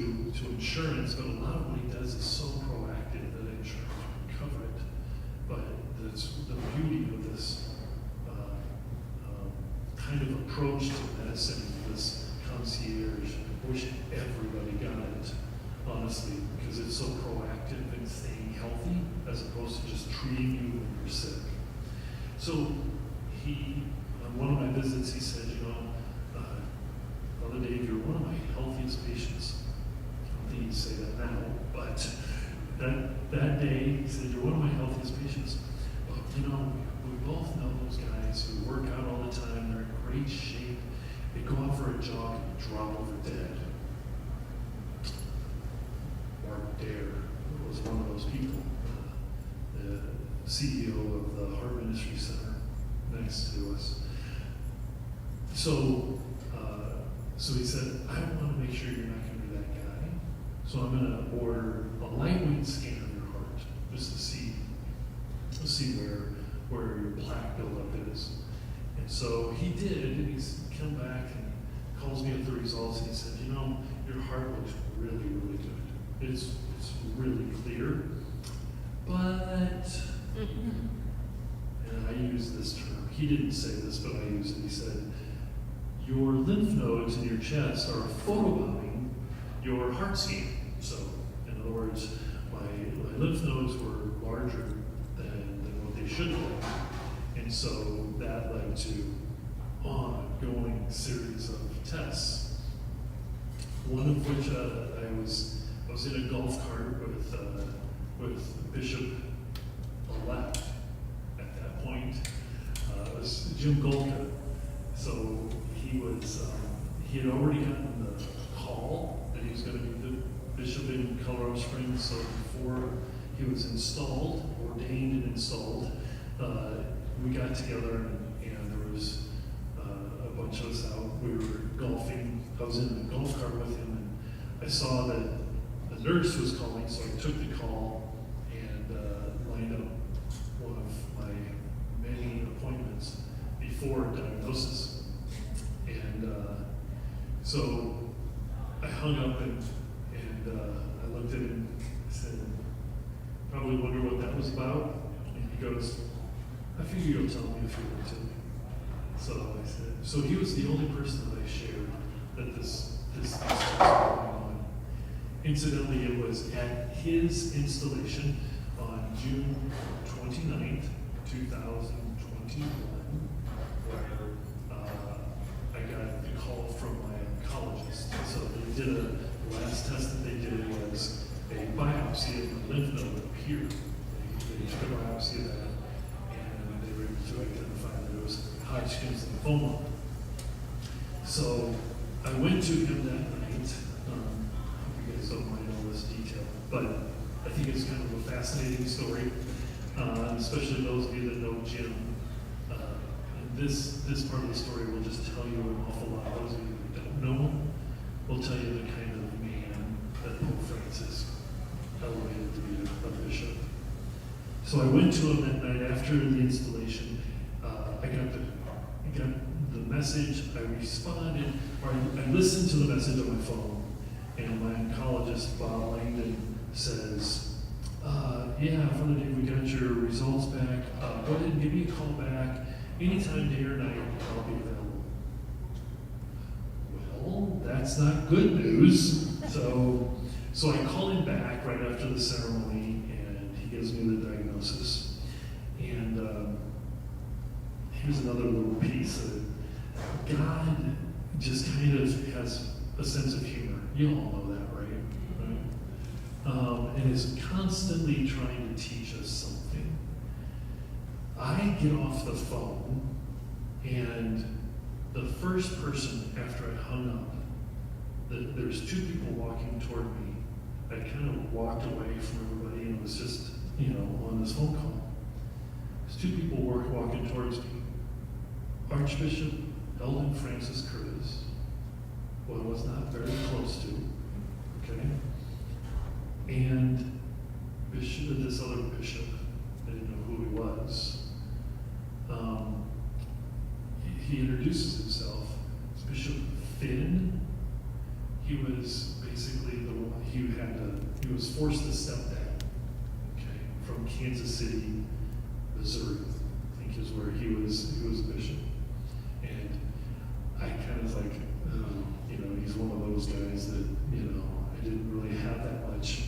insurance, but a lot of what he does is so proactive that insurance would cover it. But that's the beauty of this kind of approach to medicine, this concierge. I wish everybody got it, honestly, because it's so proactive in staying healthy as opposed to just treating you when you're sick. So on one of my visits, he said, Brother Dave, you're one of my healthiest patients. I don't think he'd say that now, but that day, he said, you're one of my healthiest patients. But, we both know those guys who work out all the time, they're in great shape. They go out for a jog and drop over dead. Mark Dare was one of those people, the CEO of the Heart Ministry Center next to us. So he said, I want to make sure you're not going to be that guy. So I'm going to order a lightweight scan of your heart just to see where your plaque buildup is. And so he did, and he's come back and calls me up the results, and he said, your heart looks really, really good. It's really clear, but, and I use this term, he didn't say this, but I used it. He said, your lymph nodes in your chest are photobombing your heart scan. So, in other words, my lymph nodes were larger than what they should have been. And so that led to ongoing series of tests. One of which I was in a golf cart with Bishop-elect at that point. It was Jim Golka. So he had already gotten the call that he was going to be the bishop in Colorado Springs. So before he was ordained and installed, we got together and there was a bunch of us out. We were golfing. I was in the golf cart with him, and I saw that the nurse was calling, so I took the call and lined up one of my many appointments before diagnosis. And so I hung up and I looked at him and said, probably wonder what that was about. And he goes, I figure you'll tell me if you want to. So I said, so he was the only person that I shared that this was going on. Incidentally, it was at his installation on June 29th, 2021, where I got the call from my oncologist. So they did a last last test that they did was a biopsy of the lymph node up here. They took a biopsy of that, and they were able to identify that it was Hodgkin's lymphoma. So I went to him that night. You guys don't mind all this detail, but I think it's kind of a fascinating story, especially those of you that know Jim. And this part of the story will just tell you an awful lot. Those of you who don't know him will tell you the kind of man that Pope Francis elevated to be a bishop. So I went to him that night after the installation. I got the message. I responded, or I listened to the message on my phone, and my oncologist, Bob Langdon, says, yeah, Father Dave, we got your results back. Go ahead and give me a call back anytime, day or night. I'll be available. Well, that's not good news. So I call him back right after the ceremony, and he gives me the diagnosis. And here's another little piece of it. God just kind of has a sense of humor. You all know that, right? And is constantly trying to teach us something. I get off the phone, and the first person after I hung up, there's two people walking toward me. I kind of walked away from everybody and was just, on this phone call. There's two people walking towards me. Archbishop Eldon Francis Curtis, who I was not very close to, okay? And this other bishop, I didn't know who he was. He introduces himself as Bishop Finn. He was basically the one, he was forced to step down, okay, from Kansas City, Missouri, I think is where he was a bishop. And I kind of like, he's one of those guys that, I didn't really have that much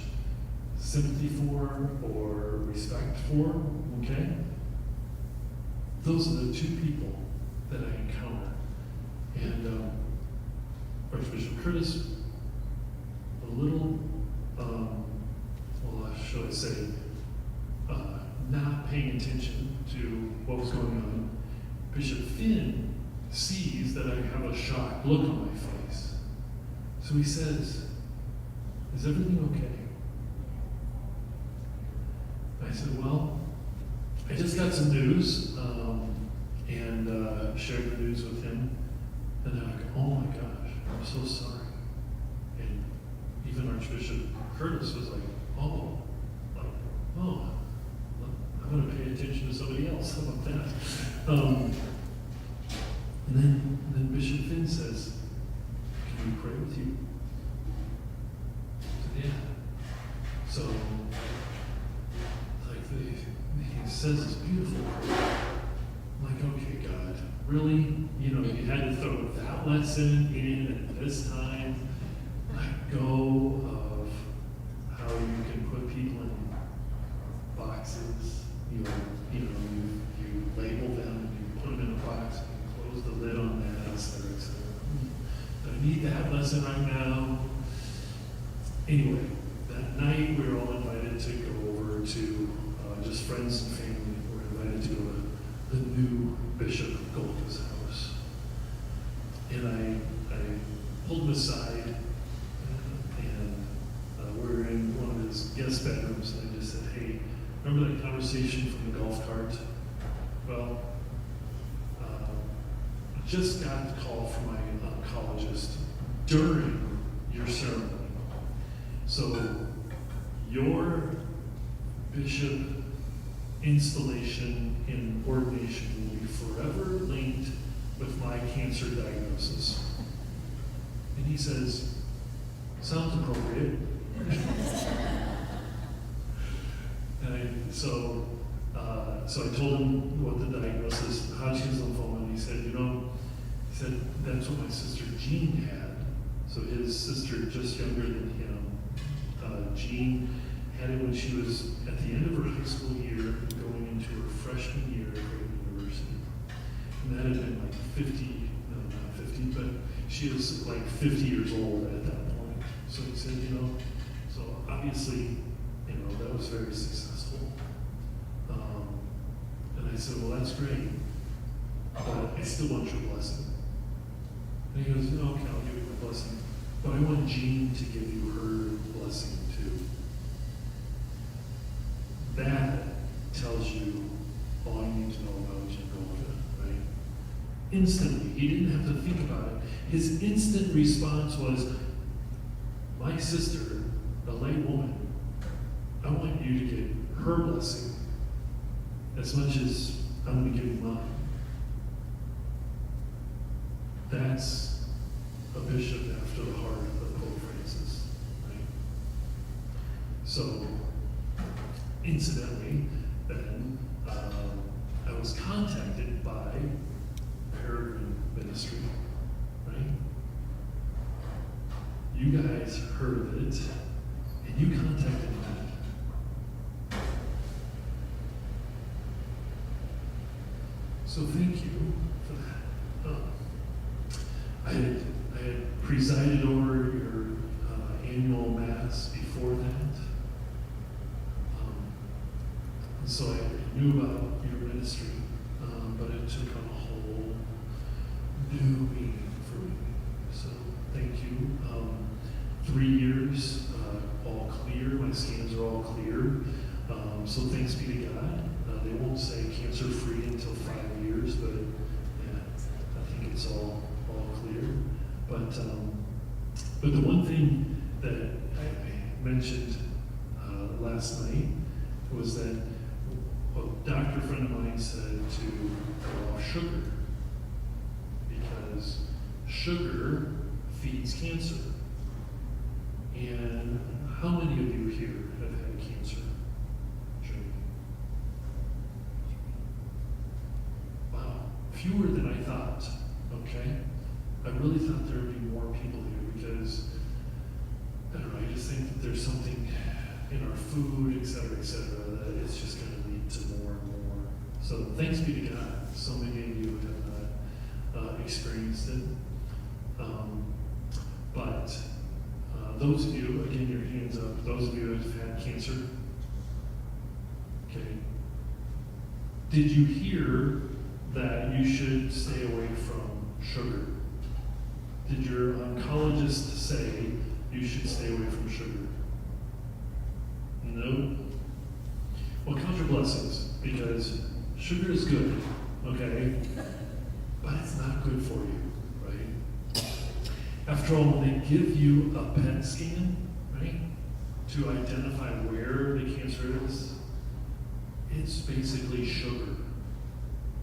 sympathy for or respect for, okay? Those are the two people that I encounter. And Archbishop Curtis, a little, should I say, not paying attention to what was going on. Bishop Finn sees that I have a shocked look on my face. So he says, "Is everything okay?" I said, "Well, I just got some news," and shared the news with him. And they're like, "Oh my gosh, I'm so sorry." And even Archbishop Curtis was like, oh, I'm going to pay attention to somebody else. How about that? And then Bishop Finn says, "Can we pray with you?" I said, "Yeah." So, he says this beautiful prayer. I'm like, "Okay, God, really? You had to throw that lesson in at this time? Let go of how you can put people in boxes. You label them, you put them in a box, and you close the lid on that, et cetera, et cetera. I need that lesson right now." Anyway, that night we were all invited to go over to just friends and family. We were invited to go to the new Bishop Golka's house. And I pulled him aside, and we were in one of his guest bedrooms, and I just said, "Hey, remember that conversation from the golf cart? Well, I just got the call from my oncologist during your ceremony. So your bishop installation and ordination will be forever linked with my cancer diagnosis." And he says, "Sounds appropriate." And so I told him what the diagnosis, Hodgkin's lymphoma, and he said, "That's what my sister Jean had." So his sister, just younger than him, Jean, had it when she was at the end of her high school year and going into her freshman year at Creighton University. And that had been like 50, no, not 50, but she was like 50 years old at that point. So he said, so obviously, that was very successful. And I said, well, that's great, but I still want your blessing. And he goes, no, okay, I'll give you my blessing. But I want Jean to give you her blessing too. That tells you all you need to know about Jim Golda, right? Instantly, he didn't have to think about it. His instant response was, my sister, a lay woman, I want you to get her blessing as much as I'm going to give you mine. That's a bishop after the heart of Pope Francis, right? So, incidentally, then I was contacted by Peregrine Ministry, right? You guys heard of it, and you contacted me. So thank you for that. I had presided over your annual mass before that. And so I knew about your ministry, but it took on a whole new meaning for me. So thank you. 3 years, all clear. My scans are all clear. So thanks be to God. They won't say cancer-free until 5 years, but yeah, I think it's all clear. But the one thing that I mentioned last night was that a doctor friend of mine said to go off sugar because sugar feeds cancer. And how many of you here have had cancer? Wow, fewer than I thought, okay? I really thought there would be more people here because, I don't know, I just think that there's something in our food, et cetera, that it's just going to lead to more and more. So thanks be to God, so many of you have not experienced it. But those of you, again, your hands up, those of you who have had cancer, okay, did you hear that you should stay away from sugar? Did your oncologist say you should stay away from sugar? No? Well, count your blessings, because sugar is good, okay? But it's not good for you, right? After all, when they give you a PET scan, right, to identify where the cancer is, it's basically sugar.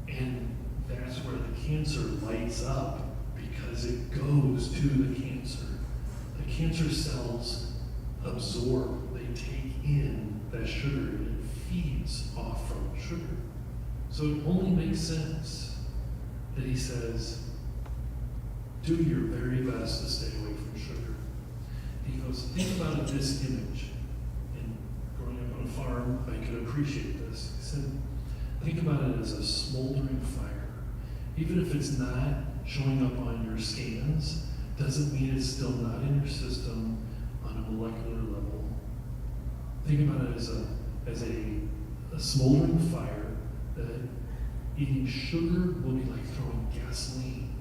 And that's where the cancer lights up because it goes to the cancer. The cancer cells absorb, they take in that sugar and it feeds off from sugar. So it only makes sense that he says, do your very best to stay away from sugar. He goes, think about it, this image. And growing up on a farm, I could appreciate this. He said, think about it as a smoldering fire. Even if it's not showing up on your scans, doesn't mean it's still not in your system on a molecular level. Think about it as a smoldering fire that eating sugar will be like throwing gasoline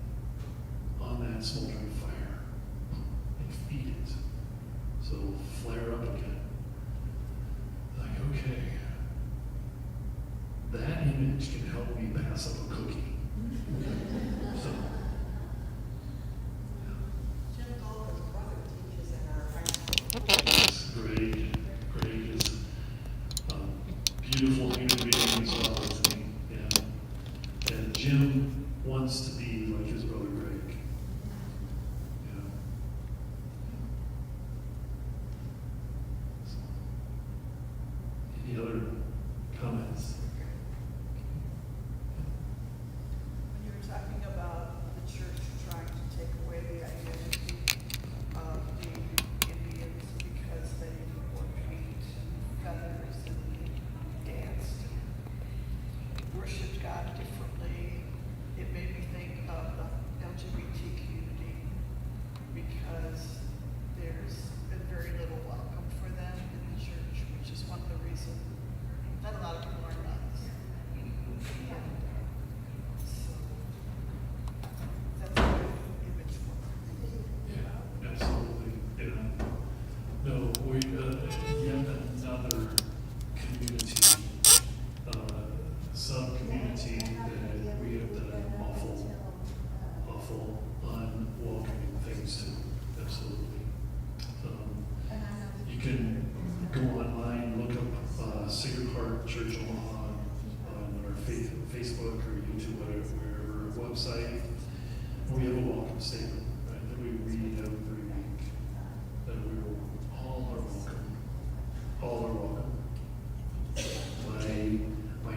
on that smoldering fire and feed it. So it'll flare up again. Like, okay, that image can help me pass up a cookie. So, Jim Golda's brother teaches in our high school. it's great. Is beautiful human being as well as me. Yeah. And Jim wants to be like his brother Greg. Yeah. So, any other comments?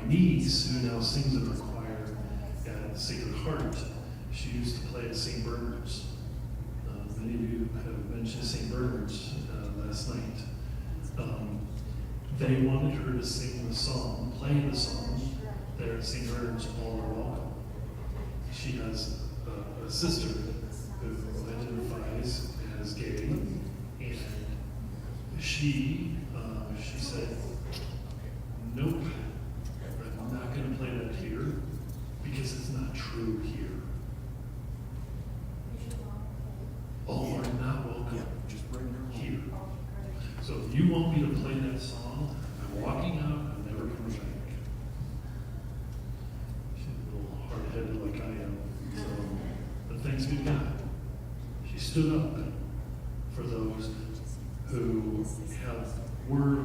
niece, who now sings in our choir at Sacred Heart, she used to play at St. Bernard's. Many of you have mentioned St. Bernard's last night. They wanted her to sing the song, play the song there at St. Bernard's, All Are Welcome. She has a sister who identifies as gay, and she said, nope, I'm not going to play that here because it's not true here. All are not welcome here. So if you want me to play that song, I'm walking out, I'm never coming back. She's a little hard-headed like I am. So, but thanks be to God. She stood up for those who were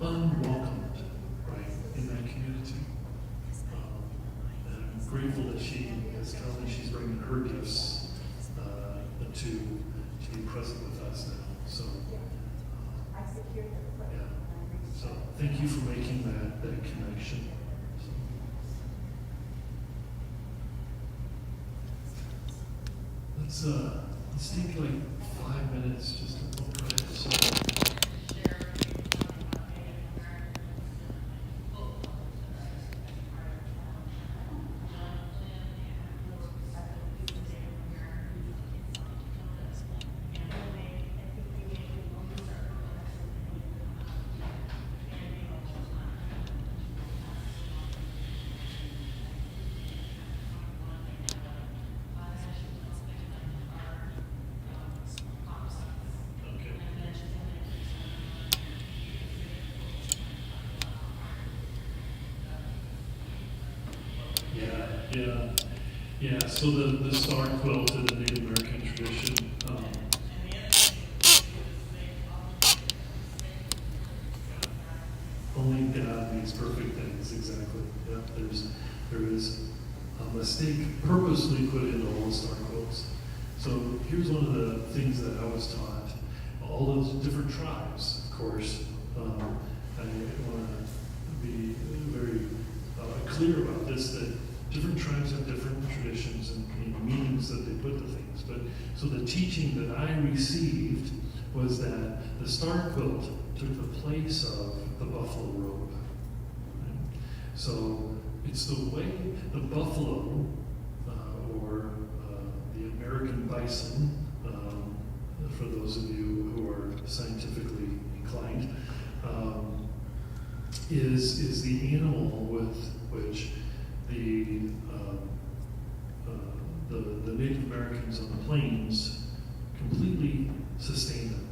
unwelcomed, right, in that community. And I'm grateful that she has come and she's bringing her gifts to be present with us now. So, yeah. So thank you for making that connection. Let's take like 5 minutes just to look at this. Yeah. So the star quilt in the Native American tradition. Only God makes perfect things. Exactly. Yeah. There is a mistake purposely put into all the star quilts. So here's one of the things that I was taught. All those different tribes, of course. I want to be very clear about this, that different tribes have different traditions and meanings that they put to things. But so the teaching that I received was that the star quilt took the place of the buffalo robe. Right? So it's the way the buffalo or the American bison, for those of you who are scientifically inclined, is the animal with which the Native Americans on the plains completely sustained them.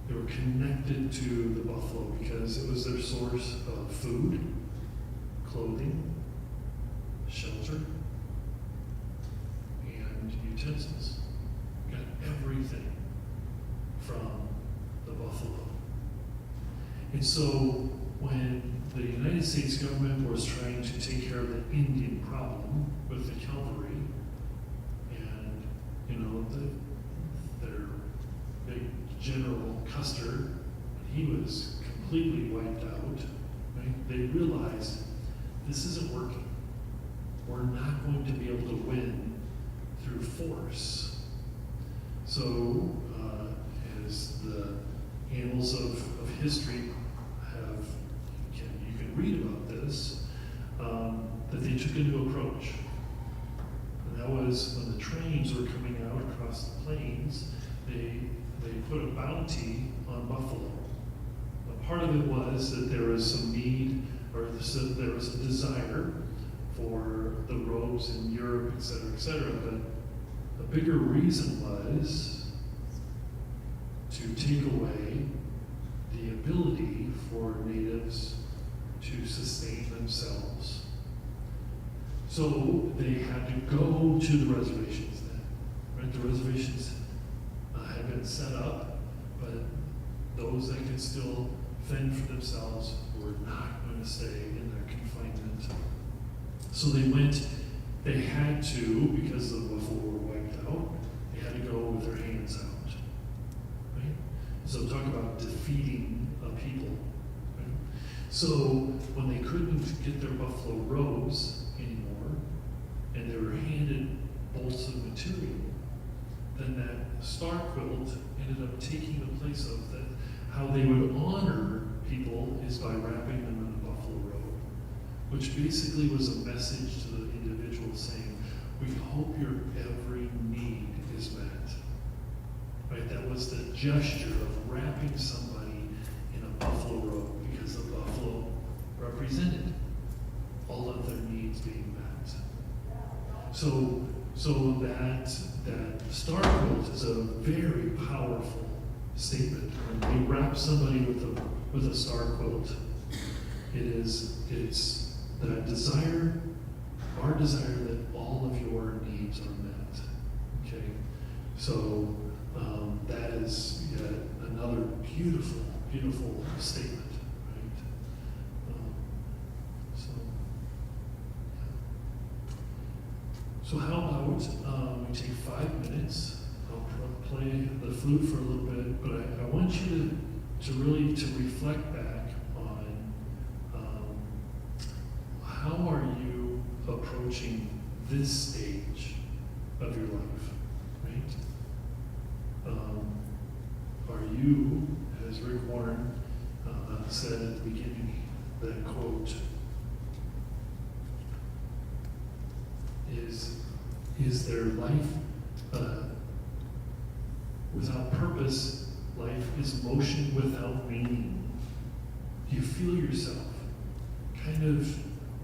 They were connected to the buffalo because it was their source of food, clothing, shelter, and utensils. Got everything from the buffalo. And so when the United States government was trying to take care of the Indian problem with the cavalry, and their big General Custer, he was completely wiped out. Right? They realized this isn't working. We're not going to be able to win through force. So, as the annals of history you can read about this, that they took a new approach. And that was when the trains were coming out across the plains, they put a bounty on buffalo. Now, part of it was that there was some need, or there was a desire for the robes in Europe, et cetera, but the bigger reason was to take away the ability for natives to sustain themselves. So they had to go to the reservations then. Right? The reservations had been set up, but those that could still fend for themselves were not going to stay in their confinement. So they had to, because the buffalo were wiped out, they had to go with their hands out. Right? So talk about defeating a people. Right? So when they couldn't get their buffalo robes anymore, and they were handed bolts of material, then that star quilt ended up taking the place of that. How they would honor people is by wrapping them in a buffalo robe, which basically was a message to the individual saying, we hope your every need is met. Right? That was the gesture of wrapping somebody in a buffalo robe, because the buffalo represented all of their needs being met. So that star quilt is a very powerful statement. When we wrap somebody with a star quilt, it's that desire, our desire that all of your needs are met. Okay, so that is yet another beautiful, beautiful statement, right? So how about we take 5 minutes? I'll play the flute for a little bit, but I want you to really reflect back on how are you approaching this stage of your life, right? Are you, as Rick Warren said at the beginning, that quote, is there life without purpose? Life is motion without meaning. Do you feel yourself kind of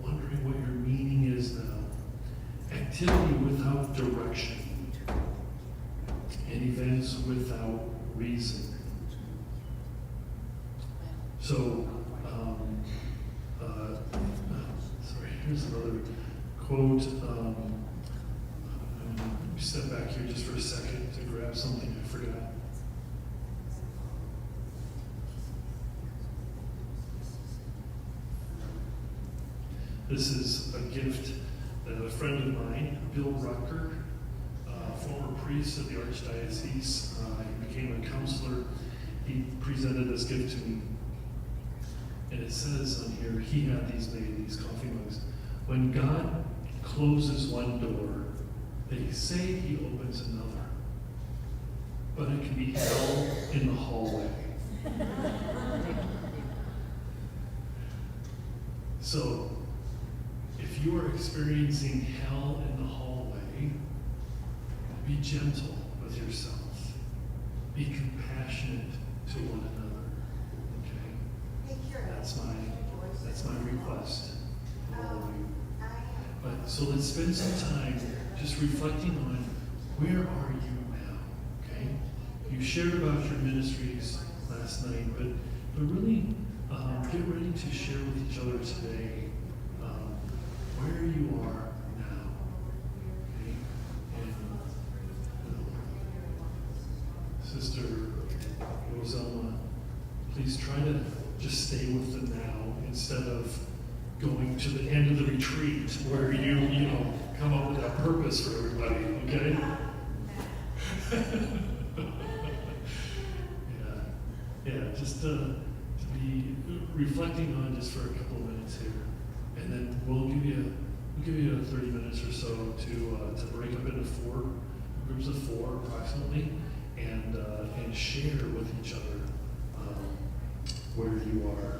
wondering what your meaning is now? Activity without direction, and events without reason. So, sorry, here's another quote. Let me step back here just for a second to grab something I forgot. This is a gift that a friend of mine, Bill Rucker, former priest of the Archdiocese, he became a counselor. He presented this gift to me. And it says on here, he had these made, these coffee mugs. When God closes one door, they say he opens another. But it can be hell in the hallway. So, if you are experiencing hell in the hallway, be gentle with yourself. Be compassionate to one another. Okay? That's my request for all of you. But so let's spend some time just reflecting on where are you now? Okay? You shared about your ministries last night, but really get ready to share with each other today where you are now. Okay? And Sister Roselma, please try to just stay with the now instead of going to the end of the retreat where you come up with that purpose for everybody, okay? yeah, just to be reflecting on just for a couple of minutes here, and then we'll give you 30 minutes or so to break up into 4 groups of 4 approximately, and share with each other where you are